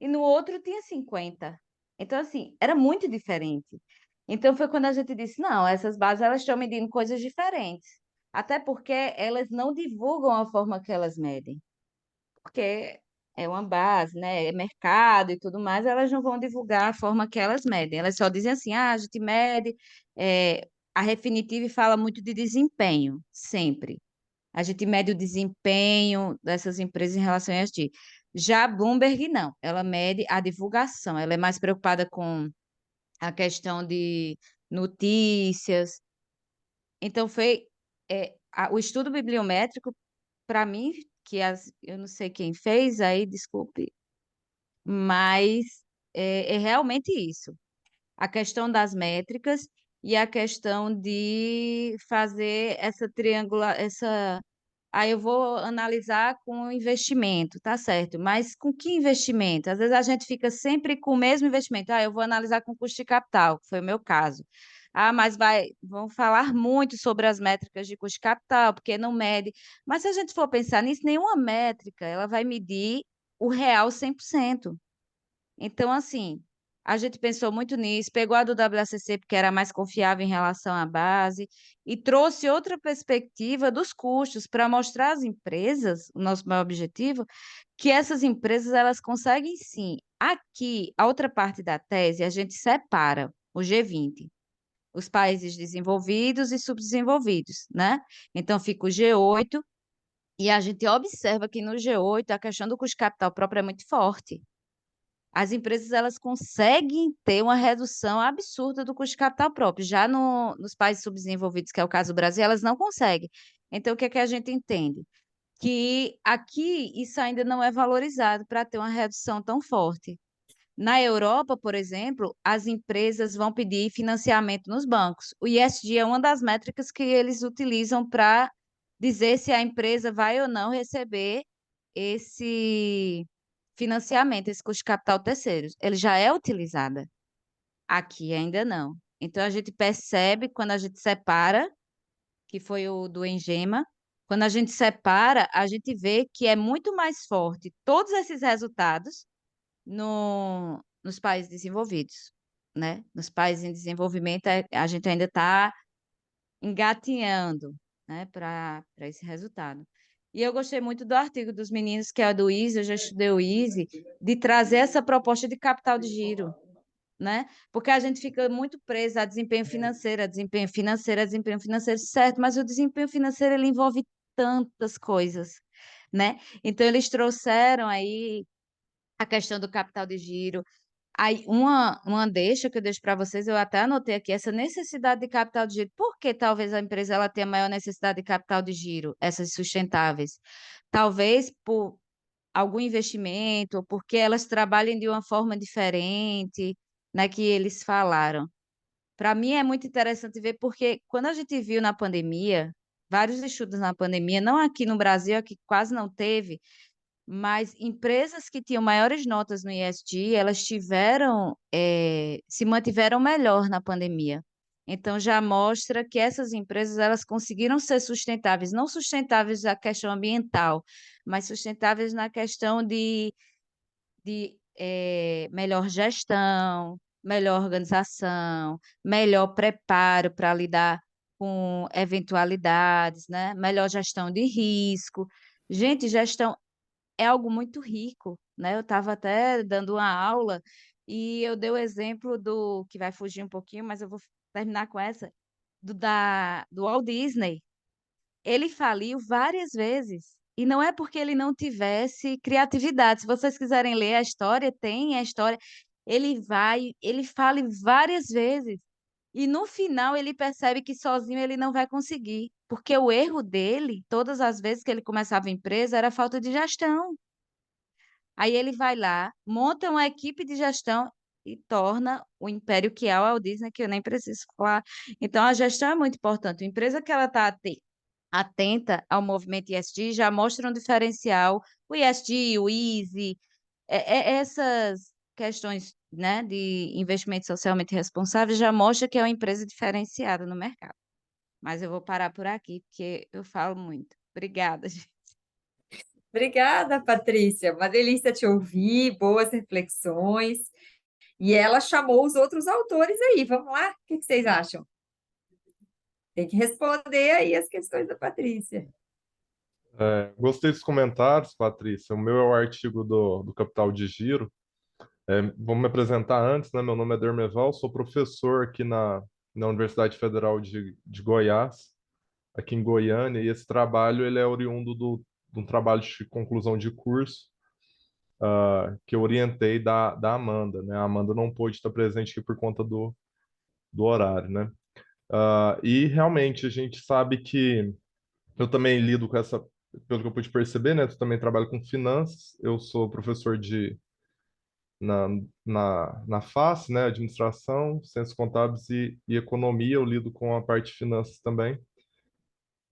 e no outro tinha 50. Então, assim, era muito diferente. Então, foi quando a gente disse, não, essas bases elas estão medindo coisas diferentes. Até porque elas não divulgam a forma que elas medem. Porque é uma base, né? É mercado e tudo mais, elas não vão divulgar a forma que elas medem. Elas só dizem assim, a gente mede... a Refinitiv fala muito de desempenho, sempre. A gente mede o desempenho dessas empresas em relação a ESG. Já a Bloomberg, não. Ela mede a divulgação. Ela é mais preocupada com a questão de notícias. Então, foi o estudo bibliométrico, para mim, eu não sei quem fez, aí desculpe, mas é realmente isso. A questão das métricas e a questão de fazer essa. Aí eu vou analisar com investimento, tá certo? Mas com que investimento? Às vezes a gente fica sempre com o mesmo investimento. Eu vou analisar com custo de capital, que foi o meu caso. Mas vão falar muito sobre as métricas de custo de capital, porque não mede. Mas se a gente for pensar nisso, nenhuma métrica ela vai medir o real 100%. Então, assim, a gente pensou muito nisso, pegou a do WACC porque era mais confiável em relação à base e trouxe outra perspectiva dos custos para mostrar às empresas, o nosso maior objetivo, que essas empresas elas conseguem sim. Aqui, a outra parte da tese, a gente separa o G20, os países desenvolvidos e subdesenvolvidos, né? Então, fica o G8 e a gente observa que no G8 a questão do custo de capital próprio é muito forte. As empresas elas conseguem ter uma redução absurda do custo de capital próprio. Já nos países subdesenvolvidos, que é o caso do Brasil, elas não conseguem. Então, o que é que a gente entende? Que aqui isso ainda não é valorizado para ter uma redução tão forte. Na Europa, por exemplo, as empresas vão pedir financiamento nos bancos. O ISD é uma das métricas que eles utilizam para dizer se a empresa vai ou não receber esse financiamento, esse custo de capital terceiros. Ele já é utilizada. Aqui ainda não. Então, a gente percebe quando a gente separa, que foi o do Engema, quando a gente separa, a gente vê que é muito mais forte todos esses resultados nos países desenvolvidos, né? Nos países em desenvolvimento, a gente ainda está engatinhando, né, para esse resultado. E eu gostei muito do artigo dos meninos, que é do Easy, eu já estudei o Easy, de trazer essa proposta de capital de giro, né? Porque a gente fica muito preso a desempenho financeiro, a desempenho financeiro, a desempenho financeiro, certo, mas o desempenho financeiro ele envolve tantas coisas, né? Então eles trouxeram aí a questão do capital de giro. Aí, uma deixa que eu deixo para vocês, eu até anotei aqui, essa necessidade de capital de giro. Por que talvez a empresa ela tenha maior necessidade de capital de giro, essas sustentáveis? Talvez por algum investimento, ou porque elas trabalhem de uma forma diferente, né, que eles falaram. Para mim é muito interessante ver, porque quando a gente viu na pandemia, vários estudos na pandemia, não aqui no Brasil, aqui quase não teve, mas empresas que tinham maiores notas no ESG, elas se mantiveram melhor na pandemia. Então, já mostra que essas empresas elas conseguiram ser sustentáveis, não sustentáveis na questão ambiental, mas sustentáveis na questão de melhor gestão, melhor organização, melhor preparo para lidar com eventualidades, né? Melhor gestão de risco. Gente, gestão é algo muito rico, né? Eu estava até dando uma aula e eu dei o exemplo que vai fugir um pouquinho, mas eu vou terminar com essa, do Walt Disney. Ele faliu várias vezes. E não é porque ele não tivesse criatividade. Se vocês quiserem ler a história, tem a história. Ele fala várias vezes. E no final ele percebe que sozinho ele não vai conseguir. Porque o erro dele, todas as vezes que ele começava a empresa, era a falta de gestão. Aí ele vai lá, monta uma equipe de gestão e torna o império que é o Walt Disney, que eu nem preciso falar. Então, a gestão é muito importante. A empresa que ela está atenta ao movimento ESG já mostra um diferencial. O ESG, o EASY, essas questões, né, de investimento socialmente responsável já mostra que é uma empresa diferenciada no mercado. Mas eu vou parar por aqui, porque eu falo muito. Obrigada, gente. Obrigada, Patrícia. Uma delícia te ouvir, boas reflexões. E ela chamou os outros autores aí. Vamos lá? O que vocês acham? Tem que responder aí as questões da Patrícia. Gostei dos comentários, Patrícia. O meu é o artigo do Capital de Giro. Vou me apresentar antes, né? Meu nome é Dermeval, sou professor aqui na Universidade Federal de Goiás, aqui em Goiânia, e esse trabalho ele é oriundo de um trabalho de conclusão de curso que eu orientei da Amanda, né? A Amanda não pôde estar presente aqui por conta do horário, né? E realmente a gente sabe que Eu também lido com essa, pelo que eu pude perceber, né? Tu também trabalha com finanças. Eu sou professor na, na FACE, né? Administração, Ciências Contábeis e Economia. Eu lido com a parte de finanças também.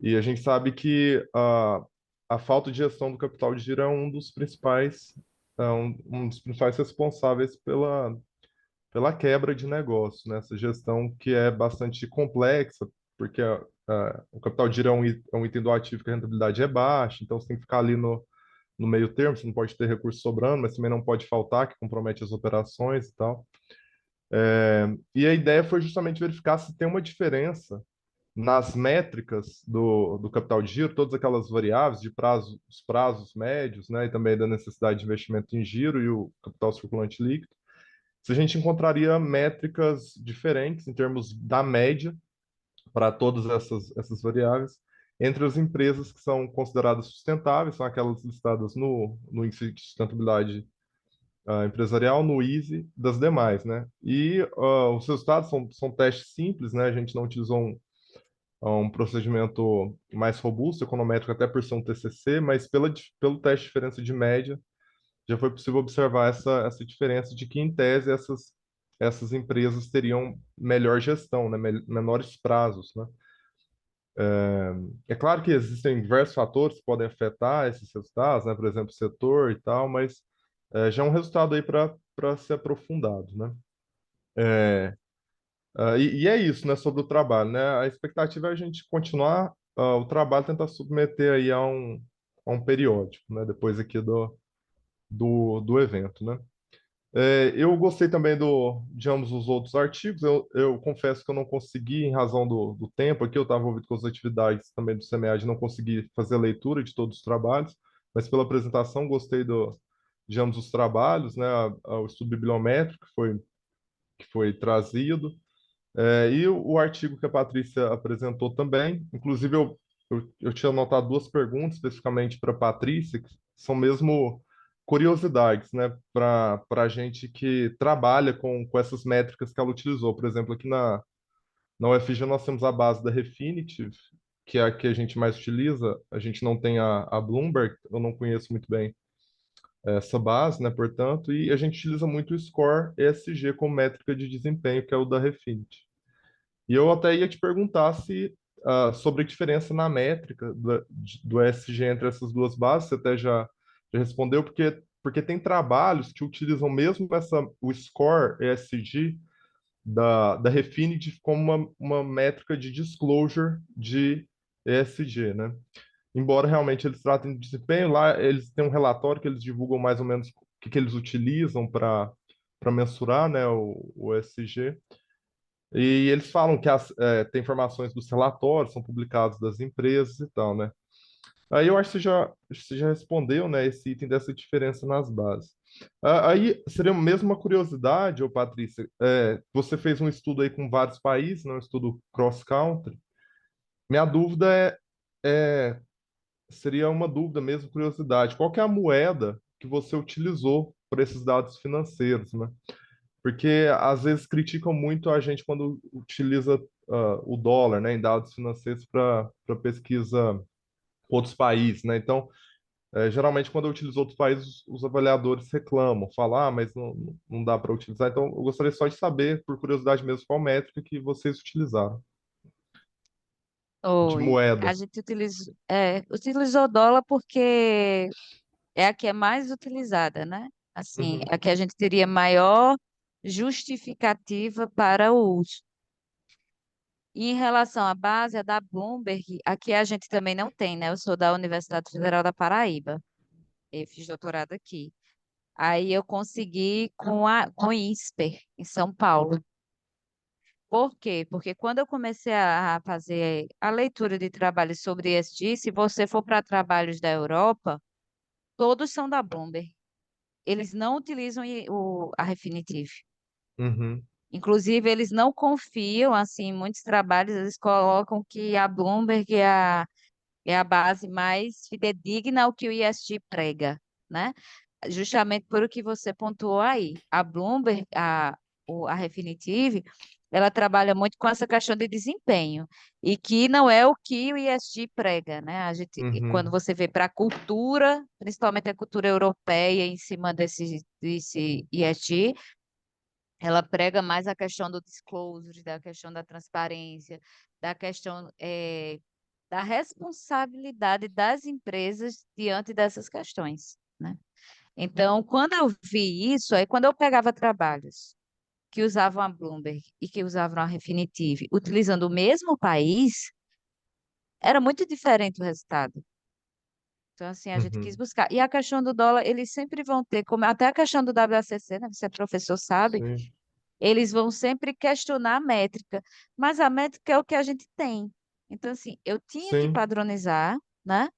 E a gente sabe que a falta de gestão do capital de giro é um dos principais responsáveis pela quebra de negócio, né? Essa gestão que é bastante complexa, porque o capital de giro é um item do ativo que a rentabilidade é baixa, então você tem que ficar ali no meio termo, você não pode ter recurso sobrando, mas também não pode faltar, que compromete as operações e tal. E a ideia foi justamente verificar se tem uma diferença nas métricas do capital de giro, todas aquelas variáveis de prazo, os prazos médios, né, e também da necessidade de investimento em giro e o capital circulante líquido, se a gente encontraria métricas diferentes em termos da média para todas essas variáveis entre as empresas que são consideradas sustentáveis, são aquelas listadas no índice de sustentabilidade empresarial, no ISE, das demais, né? E os resultados são testes simples, né? A gente não utilizou um procedimento mais robusto, econométrico, até por ser um TCC, mas pelo teste de diferença de média, já foi possível observar essa diferença de que, em tese, essas empresas teriam melhor gestão, né, menores prazos, né? É claro que existem diversos fatores que podem afetar esses resultados, né? Por exemplo, setor e tal, mas já é um resultado aí para ser aprofundado, né? E é isso, né, sobre o trabalho, né? A expectativa é a gente continuar o trabalho, tentar submeter aí a um periódico, né? Depois aqui do evento, né? Eu gostei também de ambos os outros artigos. Eu confesso que eu não consegui, em razão do tempo aqui, eu estava envolvido com as atividades também do SEMEAD, não consegui fazer a leitura de todos os trabalhos, mas pela apresentação gostei de ambos os trabalhos, né? O estudo bibliométrico que foi trazido. E o artigo que a Patrícia apresentou também, inclusive eu tinha anotado duas perguntas especificamente para a Patrícia, que são mesmo curiosidades, né, para a gente que trabalha com essas métricas que ela utilizou. Por exemplo, aqui na UFG nós temos a base da Refinitiv, que é a que a gente mais utiliza. A gente não tem a Bloomberg, eu não conheço muito bem essa base, né, portanto, e a gente utiliza muito o Score ESG como métrica de desempenho, que é o da Refinitiv. E eu até ia te perguntar se sobre a diferença na métrica do ESG entre essas duas bases, você até já respondeu, porque tem trabalhos que utilizam mesmo o score ESG da Refinitiv como uma métrica de disclosure de ESG, né? Embora realmente eles tratem de desempenho, lá eles têm um relatório que eles divulgam mais ou menos o que eles utilizam para mensurar, né, o ESG. E eles falam que tem informações dos relatórios, são publicados das empresas e tal, né? Aí eu acho que você já respondeu, né, esse item dessa diferença nas bases. Aí seria mesmo uma curiosidade, ô Patrícia, você fez um estudo aí com vários países, né, um estudo cross-country. Minha dúvida seria uma dúvida mesmo, curiosidade. Qual que é a moeda que você utilizou para esses dados financeiros, né? Porque às vezes criticam muito a gente quando utiliza o dólar, né, em dados financeiros para pesquisa com outros países, né? Então, geralmente quando eu utilizo outros países, os avaliadores reclamam, falam, mas não dá para utilizar. Então, eu gostaria só de saber, por curiosidade mesmo, qual métrica que vocês utilizaram de Oi, a moeda. gente utilizou dólar porque é a que é mais utilizada, né? Assim, Uhum, é a que a gente teria maior justificativa para o uso. E em relação à base, a da Bloomberg, aqui a gente também não tem, né? Eu sou da Universidade Federal da Paraíba, eu fiz doutorado aqui. Aí eu consegui com o INSPER, em São Paulo. Por quê? Porque quando eu comecei a fazer a leitura de trabalhos sobre ESG, se você for para trabalhos da Europa, todos são da Bloomberg. Eles não utilizam a Refinitiv. uhum, Inclusive, eles não confiam, assim, em muitos trabalhos, eles colocam que a Bloomberg é a base mais fidedigna ao que o ESG prega, né? Justamente por o que você pontuou aí. A Bloomberg, a Refinitiv, ela trabalha muito com essa questão de desempenho, e que não é o que o ESG prega, né? E quando Uhum. você vê para a cultura, principalmente a cultura europeia em cima desse ESG, ela prega mais a questão do disclosure, da questão da transparência, da questão da responsabilidade das empresas diante dessas questões, né? Então, quando eu vi isso, aí quando eu pegava trabalhos que usavam a Bloomberg e que usavam a Refinitiv, utilizando o mesmo país, era muito diferente o resultado. Então, assim, a gente quis Uhum. buscar. E a questão do dólar, eles sempre vão ter, como até a questão do WACC, né? Você é professor, sabe? Sim, Eles vão sempre questionar a métrica, mas a métrica é o que a gente tem. Então, assim, eu tinha que sim. padronizar, né?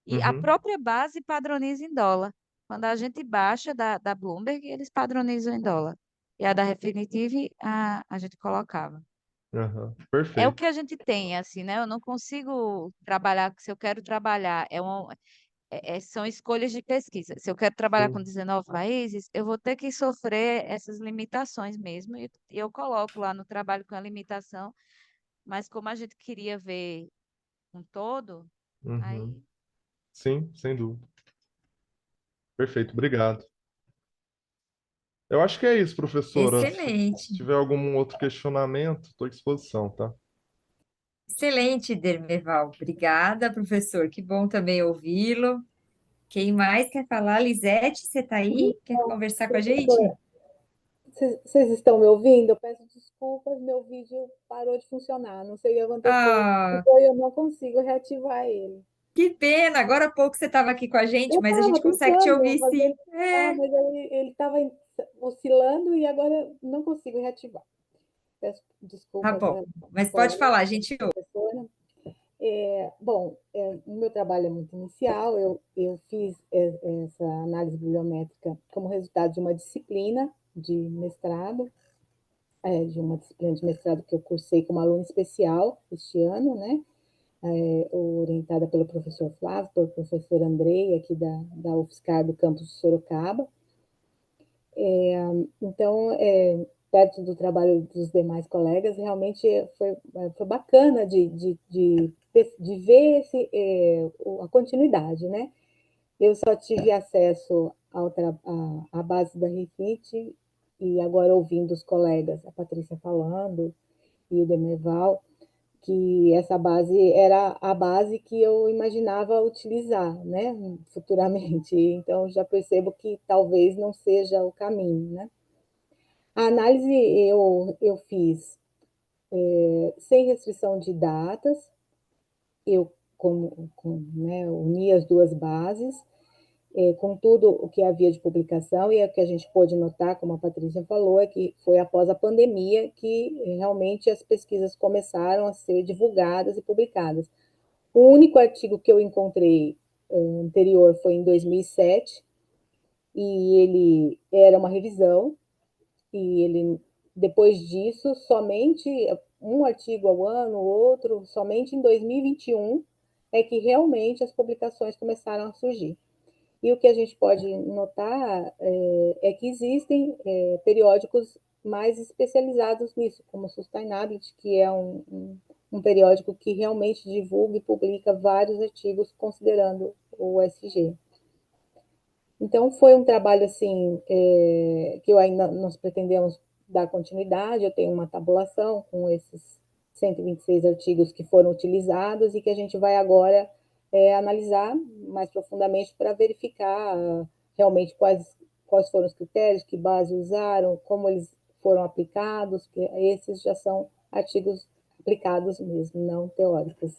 E a Uhum. própria base padroniza em dólar. Quando a gente baixa da Bloomberg, eles padronizam em dólar. E a da Refinitiv, a gente colocava. Aham. É o Perfeito. que a gente tem, assim, né? Eu não consigo trabalhar, se eu quero trabalhar, são escolhas de pesquisa. Se eu quero trabalhar com Sim. 19 países, eu vou ter que sofrer essas limitações mesmo, e eu coloco lá no trabalho com a limitação, mas como a gente queria ver um todo, Uhum. aí Sim, sem dúvida. Perfeito, obrigado. Eu acho que é isso, professora. Se Excelente, tiver algum outro questionamento, estou à disposição, tá? excelente, Dermeval. Obrigada, professor. Que bom também ouvi-lo. Quem mais quer falar? Lisete, você está aí? Quer Então, conversar com a professora, gente? vocês estão me ouvindo? Eu peço desculpas, meu vídeo parou de funcionar. Não sei o que aconteceu, Ah, e eu não consigo reativar ele. que pena! Agora há pouco você estava aqui com a gente, Eu mas a estava gente consegue te tentando, ouvir sim. É, mas ele estava oscilando e agora eu não consigo reativar. Peço tá desculpas bom. a Mas pode colega, falar, a gente ouve. professora. Bom, o meu trabalho é muito inicial. Eu fiz essa análise bibliométrica como resultado de uma disciplina de mestrado, de uma disciplina de mestrado que eu cursei como aluno especial este ano, né? Orientada pelo professor Flávio, pelo professor Andrei, aqui da UFSCar do campus de Sorocaba. Então, perto do trabalho dos demais colegas, realmente foi bacana de ver a continuidade, né? Eu só tive acesso à base da Refit e agora ouvindo os colegas, a Patrícia falando e o Demerval, que essa base era a base que eu imaginava utilizar, né, futuramente. Então, já percebo que talvez não seja o caminho, né? A análise eu fiz sem restrição de datas, eu né, uni as duas bases, com tudo o que havia de publicação, e o que a gente pôde notar, como a Patrícia falou, é que foi após a pandemia que realmente as pesquisas começaram a ser divulgadas e publicadas. O único artigo que eu encontrei anterior foi em 2007, e ele era uma revisão, e ele, depois disso, somente um artigo ao ano, outro, somente em 2021 é que realmente as publicações começaram a surgir. E o que a gente pode notar é que existem periódicos mais especializados nisso, como o Sustainability, que é um periódico que realmente divulga e publica vários artigos considerando o SG. Então, foi um trabalho assim que eu ainda nós pretendemos dar continuidade. Eu tenho uma tabulação com esses 126 artigos que foram utilizados e que a gente vai agora analisar mais profundamente para verificar realmente quais foram os critérios, que base usaram, como eles foram aplicados, que esses já são artigos aplicados mesmo, não teóricos.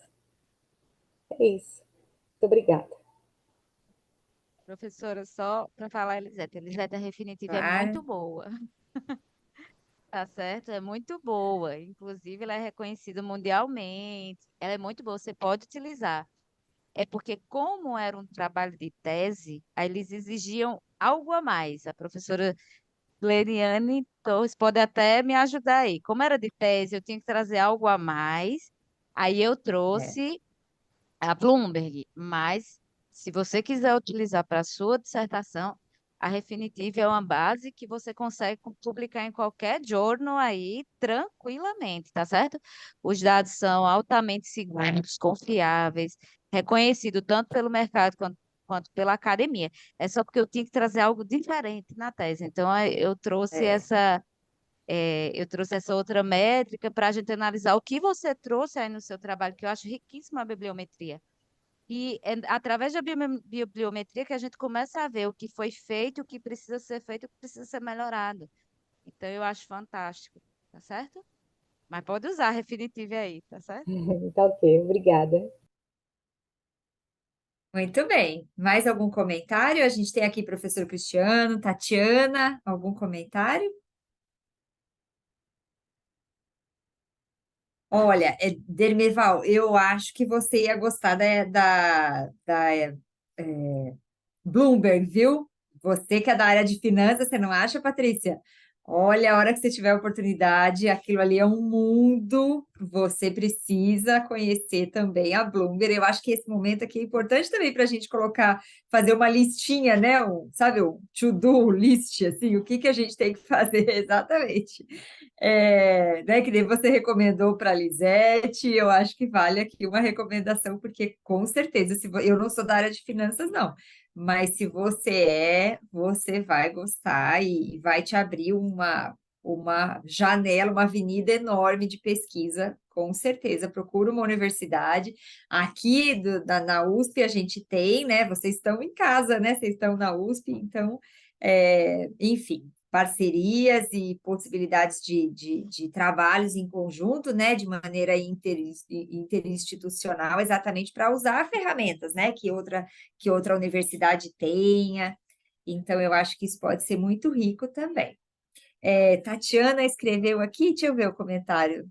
É isso. Muito obrigada. professora, só para falar, Elisete, a Refinitiv é Claro. muito boa, tá certo? É muito boa. Inclusive, ela é reconhecida mundialmente. Ela é muito boa, você pode utilizar. É porque, como era um trabalho de tese, aí eles exigiam algo a mais. A professora Leriane Torres pode até me ajudar aí. Como era de tese, eu tinha que trazer algo a mais. Aí eu É. trouxe a Bloomberg, mas se você quiser utilizar para a sua dissertação, a Refinitiv é uma base que você consegue publicar em qualquer journal aí tranquilamente, tá certo? Os dados são altamente seguros, confiáveis, reconhecido tanto pelo mercado quanto pela academia. É só porque eu tinha que trazer algo diferente na tese. Então, É, eu trouxe essa outra métrica para a gente analisar o que você trouxe aí no seu trabalho, que eu acho riquíssima a bibliometria. E é através da bibliometria que a gente começa a ver o que foi feito, o que precisa ser feito, o que precisa ser melhorado. Então, eu acho fantástico, tá certo? Mas pode usar a Refinitiv aí, tá certo? Tá ok, obrigada. muito bem. Mais algum comentário? A gente tem aqui professor Cristiano, Tatiana, algum comentário? Olha, Dermerval, eu acho que você ia gostar Bloomberg, viu? Você que é da área de finanças, você não acha, Patrícia? Olha, a hora que você tiver a oportunidade, aquilo ali é um mundo, você precisa conhecer também a Bloomberg. Eu acho que esse momento aqui é importante também para a gente colocar, fazer uma listinha, né? Sabe, um to-do list, assim, o que que a gente tem que fazer exatamente. Né, que nem você recomendou para a Lisete, eu acho que vale aqui uma recomendação, porque com certeza, eu não sou da área de finanças, não. Mas se você você vai gostar e vai te abrir uma janela, uma avenida enorme de pesquisa, com certeza. Procura uma universidade. Aqui na USP a gente tem, né? Vocês estão em casa, né? Vocês estão na USP, então, enfim, parcerias e possibilidades de trabalhos em conjunto, né? De maneira interinstitucional, exatamente para usar ferramentas, né? Que outra universidade tenha. Então, eu acho que isso pode ser muito rico também. Tatiana escreveu aqui, deixa eu ver o comentário.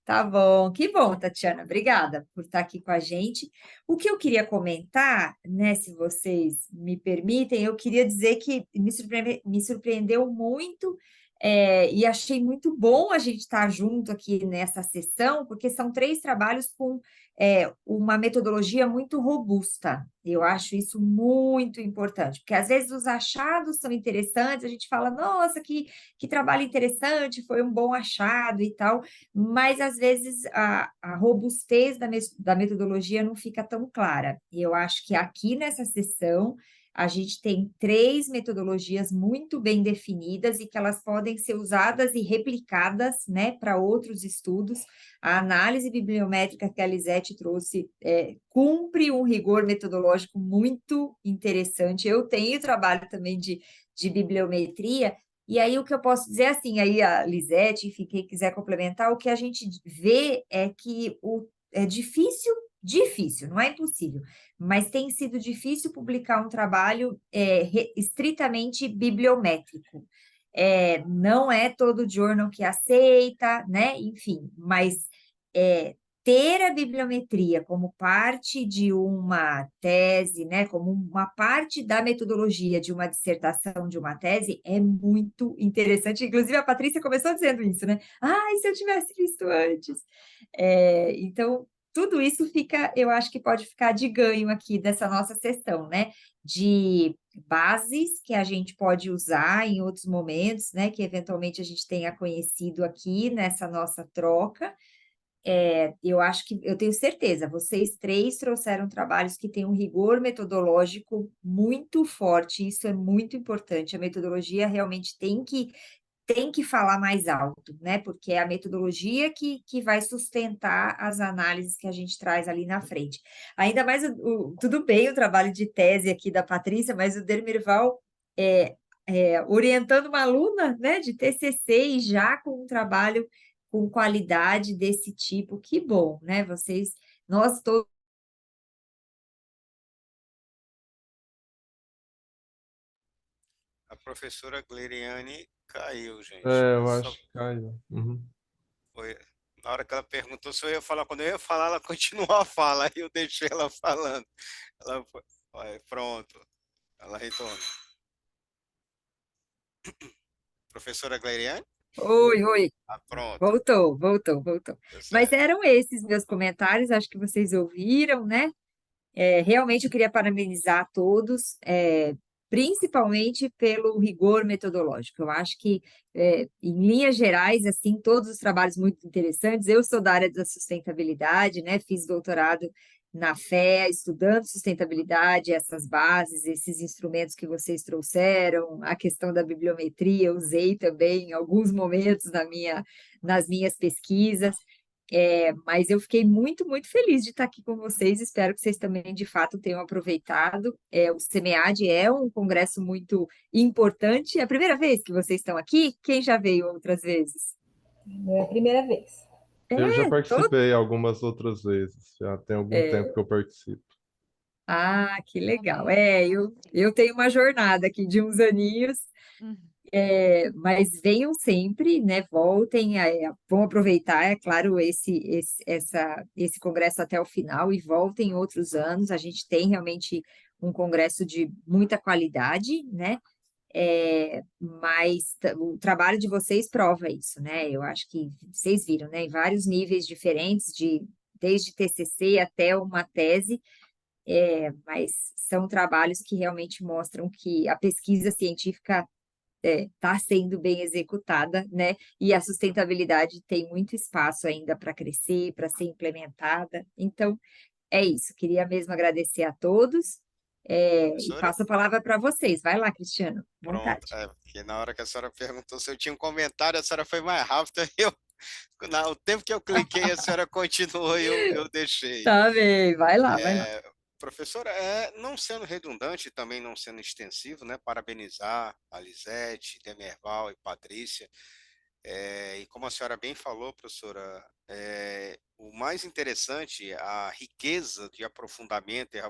Tá bom, que bom, Tatiana, obrigada por estar aqui com a gente. O que eu queria comentar, né, se vocês me permitem, eu queria dizer que me surpreendeu muito, e achei muito bom a gente estar junto aqui nessa sessão, porque são 3 trabalhos com uma metodologia muito robusta. Eu acho isso muito importante, porque às vezes os achados são interessantes, a gente fala, nossa, que trabalho interessante, foi um bom achado e tal, mas às vezes a robustez da metodologia não fica tão clara. E eu acho que aqui nessa sessão a gente tem 3 metodologias muito bem definidas e que elas podem ser usadas e replicadas, né, para outros estudos. A análise bibliométrica que a Lisete trouxe cumpre um rigor metodológico muito interessante. Eu tenho trabalho também de bibliometria, e aí o que eu posso dizer assim, aí a Lisete, enfim, quem quiser complementar, o que a gente vê é que é difícil, não é impossível, mas tem sido difícil publicar um trabalho estritamente bibliométrico. Não é todo journal que aceita, né? Enfim, mas ter a bibliometria como parte de uma tese, né, como uma parte da metodologia de uma dissertação, de uma tese, é muito interessante. Inclusive, a Patrícia começou dizendo isso, né? Ai, se eu tivesse visto antes. Então, tudo isso fica, eu acho que pode ficar de ganho aqui dessa nossa sessão, né? De bases que a gente pode usar em outros momentos, né? Que eventualmente a gente tenha conhecido aqui nessa nossa troca. Eu acho que, eu tenho certeza, vocês 3 trouxeram trabalhos que têm um rigor metodológico muito forte, isso é muito importante. A metodologia realmente tem que falar mais alto, né? Porque é a metodologia que vai sustentar as análises que a gente traz ali na frente. Ainda mais, tudo bem o trabalho de tese aqui da Patrícia, mas o Dermirval orientando uma aluna, né, de TCC e já com um trabalho com qualidade desse tipo, que bom, né? Nós todos. A professora Gleriane caiu, gente. Eu Ela só acho que caiu. Uhum. foi. Na hora que ela perguntou se eu ia falar, quando eu ia falar, ela continuou a fala, aí eu deixei ela falando. Ela foi. Pronto, ela retorna. Professora Gleriane? Oi, oi. Pronto, Voltou. deu Mas certo. eram esses meus comentários, acho que vocês ouviram, né? Realmente eu queria parabenizar a todos. principalmente pelo rigor metodológico. Eu acho que, em linhas gerais, assim, todos os trabalhos muito interessantes. Eu sou da área da sustentabilidade, né? Fiz doutorado na FEA, estudando sustentabilidade, essas bases, esses instrumentos que vocês trouxeram, a questão da bibliometria, eu usei também em alguns momentos nas minhas pesquisas. Mas eu fiquei muito, muito feliz de estar aqui com vocês. Espero que vocês também, de fato, tenham aproveitado. O SEMEAD é um congresso muito importante. É a primeira vez que vocês estão aqui? Quem já veio outras vezes? É a primeira vez. Eu já Todo... participei algumas outras vezes, já tem algum tempo que eu participo. Ah, que legal. Eu tenho uma jornada aqui de uns aninhos. Uhum. Mas venham sempre, né? Voltem, vão aproveitar, é claro, esse congresso até o final e voltem outros anos. A gente tem realmente um congresso de muita qualidade, né? Mas o trabalho de vocês prova isso, né? Eu acho que vocês viram, né? Em vários níveis diferentes, desde TCC até uma tese, mas são trabalhos que realmente mostram que a pesquisa científica está sendo bem executada, né? E a sustentabilidade tem muito espaço ainda para crescer, para ser implementada. Então, é isso. Queria mesmo agradecer a todos, e Professora? passo a palavra para vocês. Vai lá, Cristiano, Pronto. vontade. Porque na hora que a senhora perguntou se eu tinha um comentário, a senhora foi mais rápida. O tempo que eu cliquei, a senhora continuou e eu deixei. Tá bem, vai lá, vai lá. Professora, não sendo redundante e também não sendo extensivo, né? Parabenizar a Lisete, Demerval e Patrícia. E como a senhora bem falou, professora, o mais interessante, a riqueza de aprofundamento e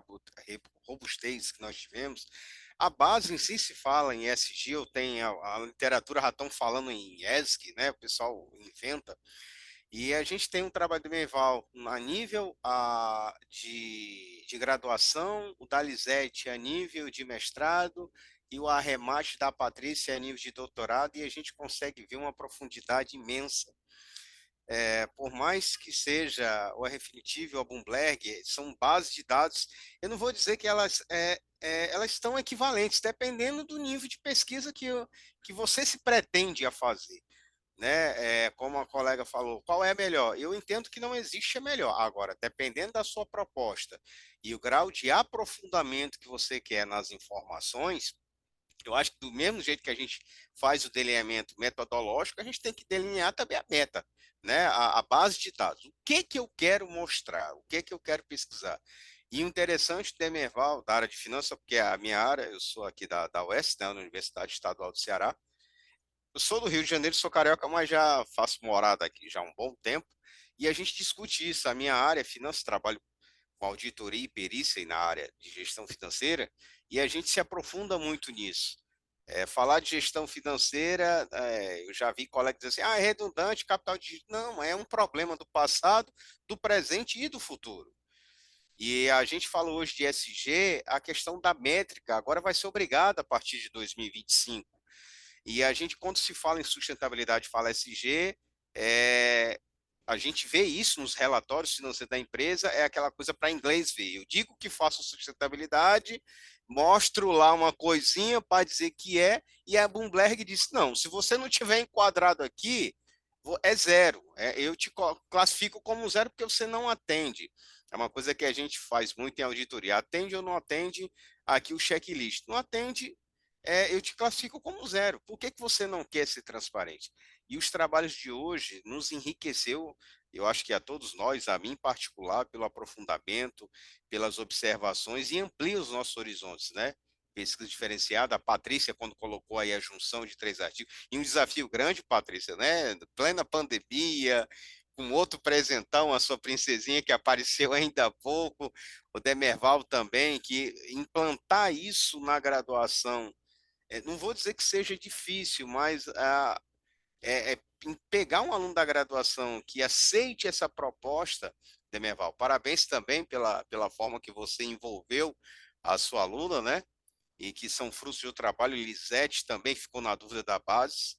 robustez que nós tivemos, a base em si se fala em ESG, eu tenho a literatura já estão falando em ESG, né? O pessoal inventa. E a gente tem um trabalho do Menval a nível de graduação, o da Lisete a nível de mestrado e o arremate da Patrícia a nível de doutorado, e a gente consegue ver uma profundidade imensa. Por mais que seja o Refinitiv ou a Bloomberg, são bases de dados, eu não vou dizer que elas estão equivalentes, dependendo do nível de pesquisa que você se pretende a fazer, né? Como a colega falou, qual é melhor? Eu entendo que não existe a melhor. Agora, dependendo da sua proposta e o grau de aprofundamento que você quer nas informações, eu acho que do mesmo jeito que a gente faz o delineamento metodológico, a gente tem que delinear também a meta, né? A base de dados. O que que eu quero mostrar? O que que eu quero pesquisar? E o interessante do Demerval, da área de finanças, porque é a minha área, eu sou aqui da UES, né, da Universidade Estadual do Ceará. Eu sou do Rio de Janeiro, sou carioca, mas já faço morada aqui já há um bom tempo. E a gente discute isso. A minha área é finanças, trabalho com auditoria e perícia na área de gestão financeira, e a gente se aprofunda muito nisso. Falar de gestão financeira, eu já vi colegas dizer assim, é redundante, capital de... Não, é um problema do passado, do presente e do futuro. E a gente fala hoje de SG, a questão da métrica agora vai ser obrigada a partir de 2025. E a gente, quando se fala em sustentabilidade, fala SG, a gente vê isso nos relatórios financeiros da empresa, é aquela coisa para inglês ver. Eu digo que faço sustentabilidade, mostro lá uma coisinha para dizer que e a Bloomberg disse, não, se você não tiver enquadrado aqui, é zero. Eu te classifico como zero porque você não atende. É uma coisa que a gente faz muito em auditoria. Atende ou não atende aqui o checklist. Não atende, eu te classifico como zero. Por que que você não quer ser transparente? E os trabalhos de hoje nos enriqueceu, eu acho que a todos nós, a mim em particular, pelo aprofundamento, pelas observações e amplia os nossos horizontes, né? Pesquisa diferenciada, a Patrícia, quando colocou aí a junção de 3 artigos, e um desafio grande, Patrícia, né? Plena pandemia, com outro presentão, a sua princesinha que apareceu ainda há pouco, o Demerval também, que implantar isso na graduação, não vou dizer que seja difícil, mas pegar um aluno da graduação que aceite essa proposta, Demerval, parabéns também pela forma que você envolveu a sua aluna, né? E que são frutos do trabalho. Lisete também ficou na dúvida da base.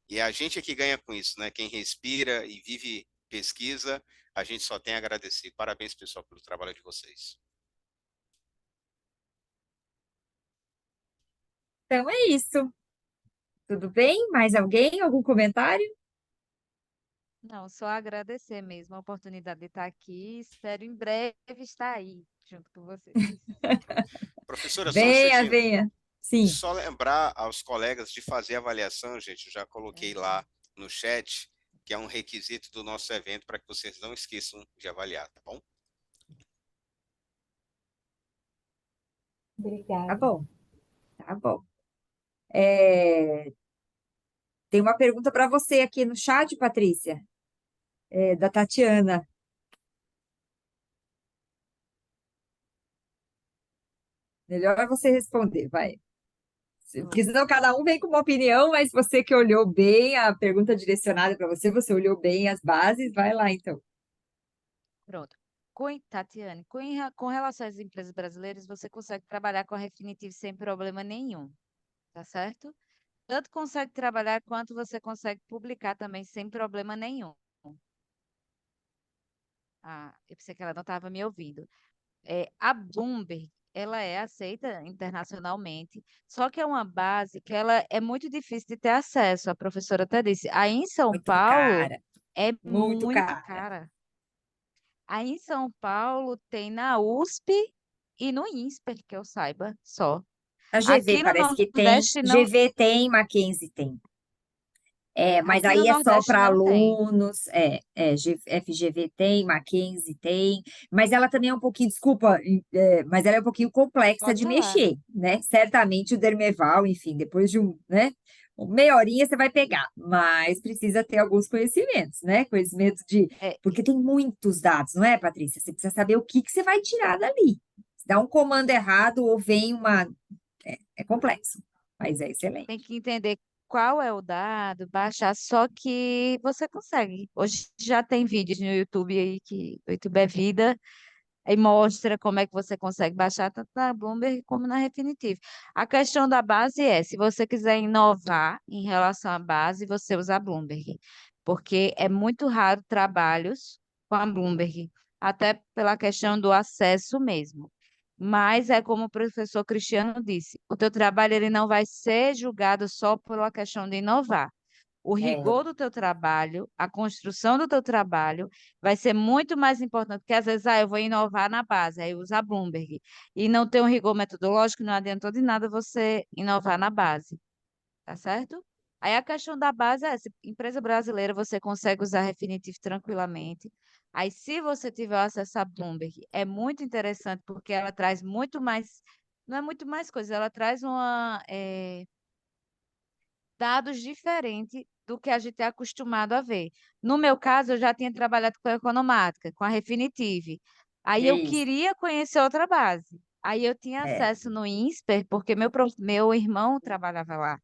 E a gente é que ganha com isso, né? Quem respira e vive pesquisa, a gente só tem a agradecer. Parabéns, pessoal, pelo trabalho de vocês. Então é isso. Tudo bem? Mais alguém? Algum comentário? Não, só agradecer mesmo a oportunidade de estar aqui. Espero em breve estar aí junto com vocês. Professora, só um Venha, instantinho. venha. Sim. Só lembrar aos colegas de fazer avaliação, gente. Eu já coloquei lá no chat, que é um requisito do nosso evento para que vocês não esqueçam de avaliar, tá bom? Tá Obrigada. bom, tá bom. É, tem uma pergunta para você aqui no chat, Patrícia, da Tatiana. Melhor é você responder, vai. Porque senão cada um vem com uma opinião, mas você que olhou bem a pergunta direcionada para você, você olhou bem as bases, vai lá então. Pronto. Tatiane, com relação às empresas brasileiras, você consegue trabalhar com a Refinitiv sem problema nenhum, tá certo? Tanto consegue trabalhar quanto você consegue publicar também sem problema nenhum. Ah, eu pensei que ela não estava me ouvindo. A Bloomberg, ela é aceita internacionalmente, só que é uma base que ela é muito difícil de ter acesso, a professora até disse. Aí em São Muito Paulo cara, é muito muito cara. cara. Aí em São Paulo tem na USP e no INSPER, que eu saiba, só. A GV Aqui no parece que tem, Nordeste não, GV tem, Mackenzie tem. Mas aqui no aí é só Nordeste para não tem. alunos, FGV tem, Mackenzie tem, mas ela também é um pouquinho, desculpa, mas ela é um pouquinho complexa Pode de falar. mexer, né? Certamente o Dermeval, enfim, depois de né, meia horinha você vai pegar, mas precisa ter alguns conhecimentos, né? Conhecimentos É, porque tem muitos dados, não é, Patrícia? Você precisa saber o que que você vai tirar dali. Se dá um comando errado ou vem uma... É complexo, mas é excelente. tem que entender qual é o dado, baixar, só que você consegue. Hoje já tem vídeos no YouTube aí que o YouTube é vida e mostra como é que você consegue baixar tanto na Bloomberg como na Refinitiv. A questão da base é, se você quiser inovar em relação à base, você usa a Bloomberg, porque é muito raro trabalhos com a Bloomberg, até pela questão do acesso mesmo. Mas é como o professor Cristiano disse, o teu trabalho ele não vai ser julgado só pela questão de inovar. O É, rigor do teu trabalho, a construção do teu trabalho vai ser muito mais importante, porque às vezes, eu vou inovar na base, aí usa a Bloomberg, e não tem um rigor metodológico, não adiantou de nada você inovar na base, tá certo? Aí a questão da base é essa, empresa brasileira você consegue usar Refinitiv tranquilamente. Aí se você tiver acesso à Bloomberg, é muito interessante, porque ela traz muito mais, não é muito mais coisa, ela traz dados diferentes do que a gente é acostumado a ver. No meu caso, eu já tinha trabalhado com a Economática, com a Refinitiv. Aí é eu isso. queria conhecer outra base. Aí eu tinha É. acesso no INSPER, porque meu irmão trabalhava lá.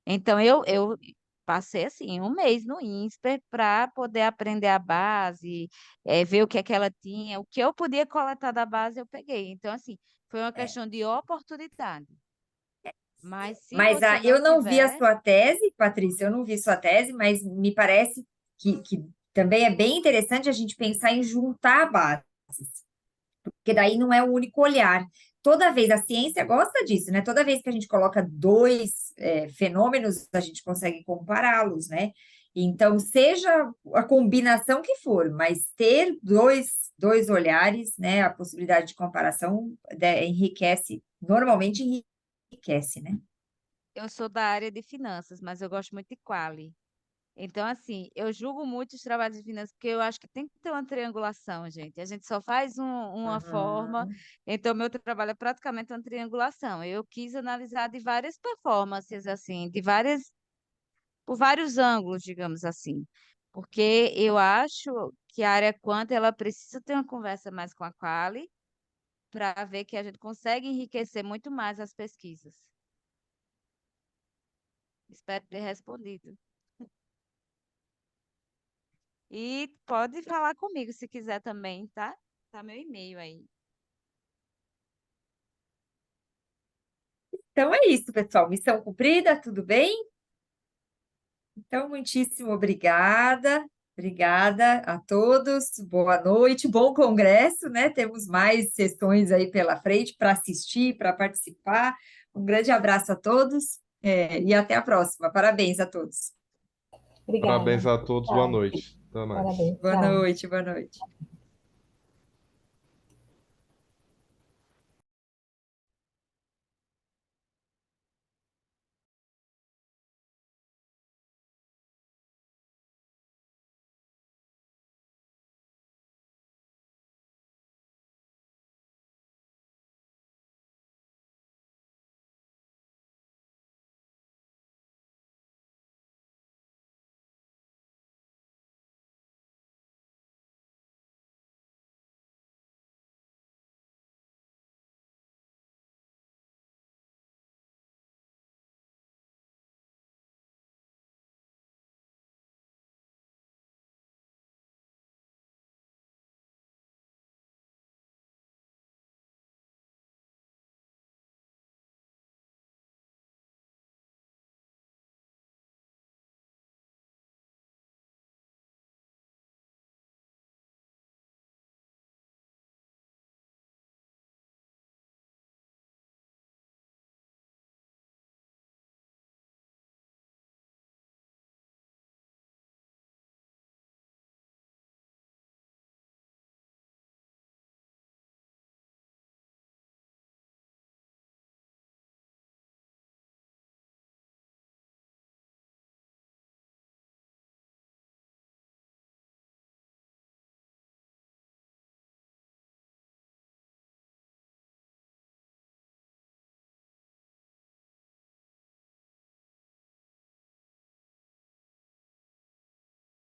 Então eu passei assim um mês no INSPER para poder aprender a base, ver o que é que ela tinha, o que eu podia coletar da base eu peguei. Então assim, foi uma É. questão de oportunidade. Mas se Mas você não eu não vi a tiver, sua tese, Patrícia, eu não vi sua tese, mas me parece que também é bem interessante a gente pensar em juntar bases, porque daí não é o único olhar. Toda vez, a ciência gosta disso, né? Toda vez que a gente coloca dois fenômenos, a gente consegue compará-los, né? Então, seja a combinação que for, mas ter dois olhares, né? A possibilidade de comparação enriquece, normalmente enriquece, né? eu sou da área de finanças, mas eu gosto muito de quali. Então, assim, eu julgo muito os trabalhos de finanças, porque eu acho que tem que ter uma triangulação, gente. A gente só faz uma forma, Uhum. então meu trabalho é praticamente uma triangulação. Eu quis analisar de várias performances, assim, por vários ângulos, digamos assim. Porque eu acho que a área quant, ela precisa ter uma conversa mais com a quali, para ver que a gente consegue enriquecer muito mais as pesquisas. Espero ter respondido. E pode falar comigo se quiser também, tá? Tá meu e-mail aí. Então é isso, pessoal. Missão cumprida, tudo bem? Então, muitíssimo obrigada. Obrigada a todos. Boa noite, bom congresso, né? Temos mais sessões aí pela frente para assistir, para participar. Um grande abraço a todos, e até a próxima. Parabéns a todos. Obrigada. Parabéns a todos, boa Tchau. noite. Até mais. Parabéns. Boa Tchau. noite, boa noite.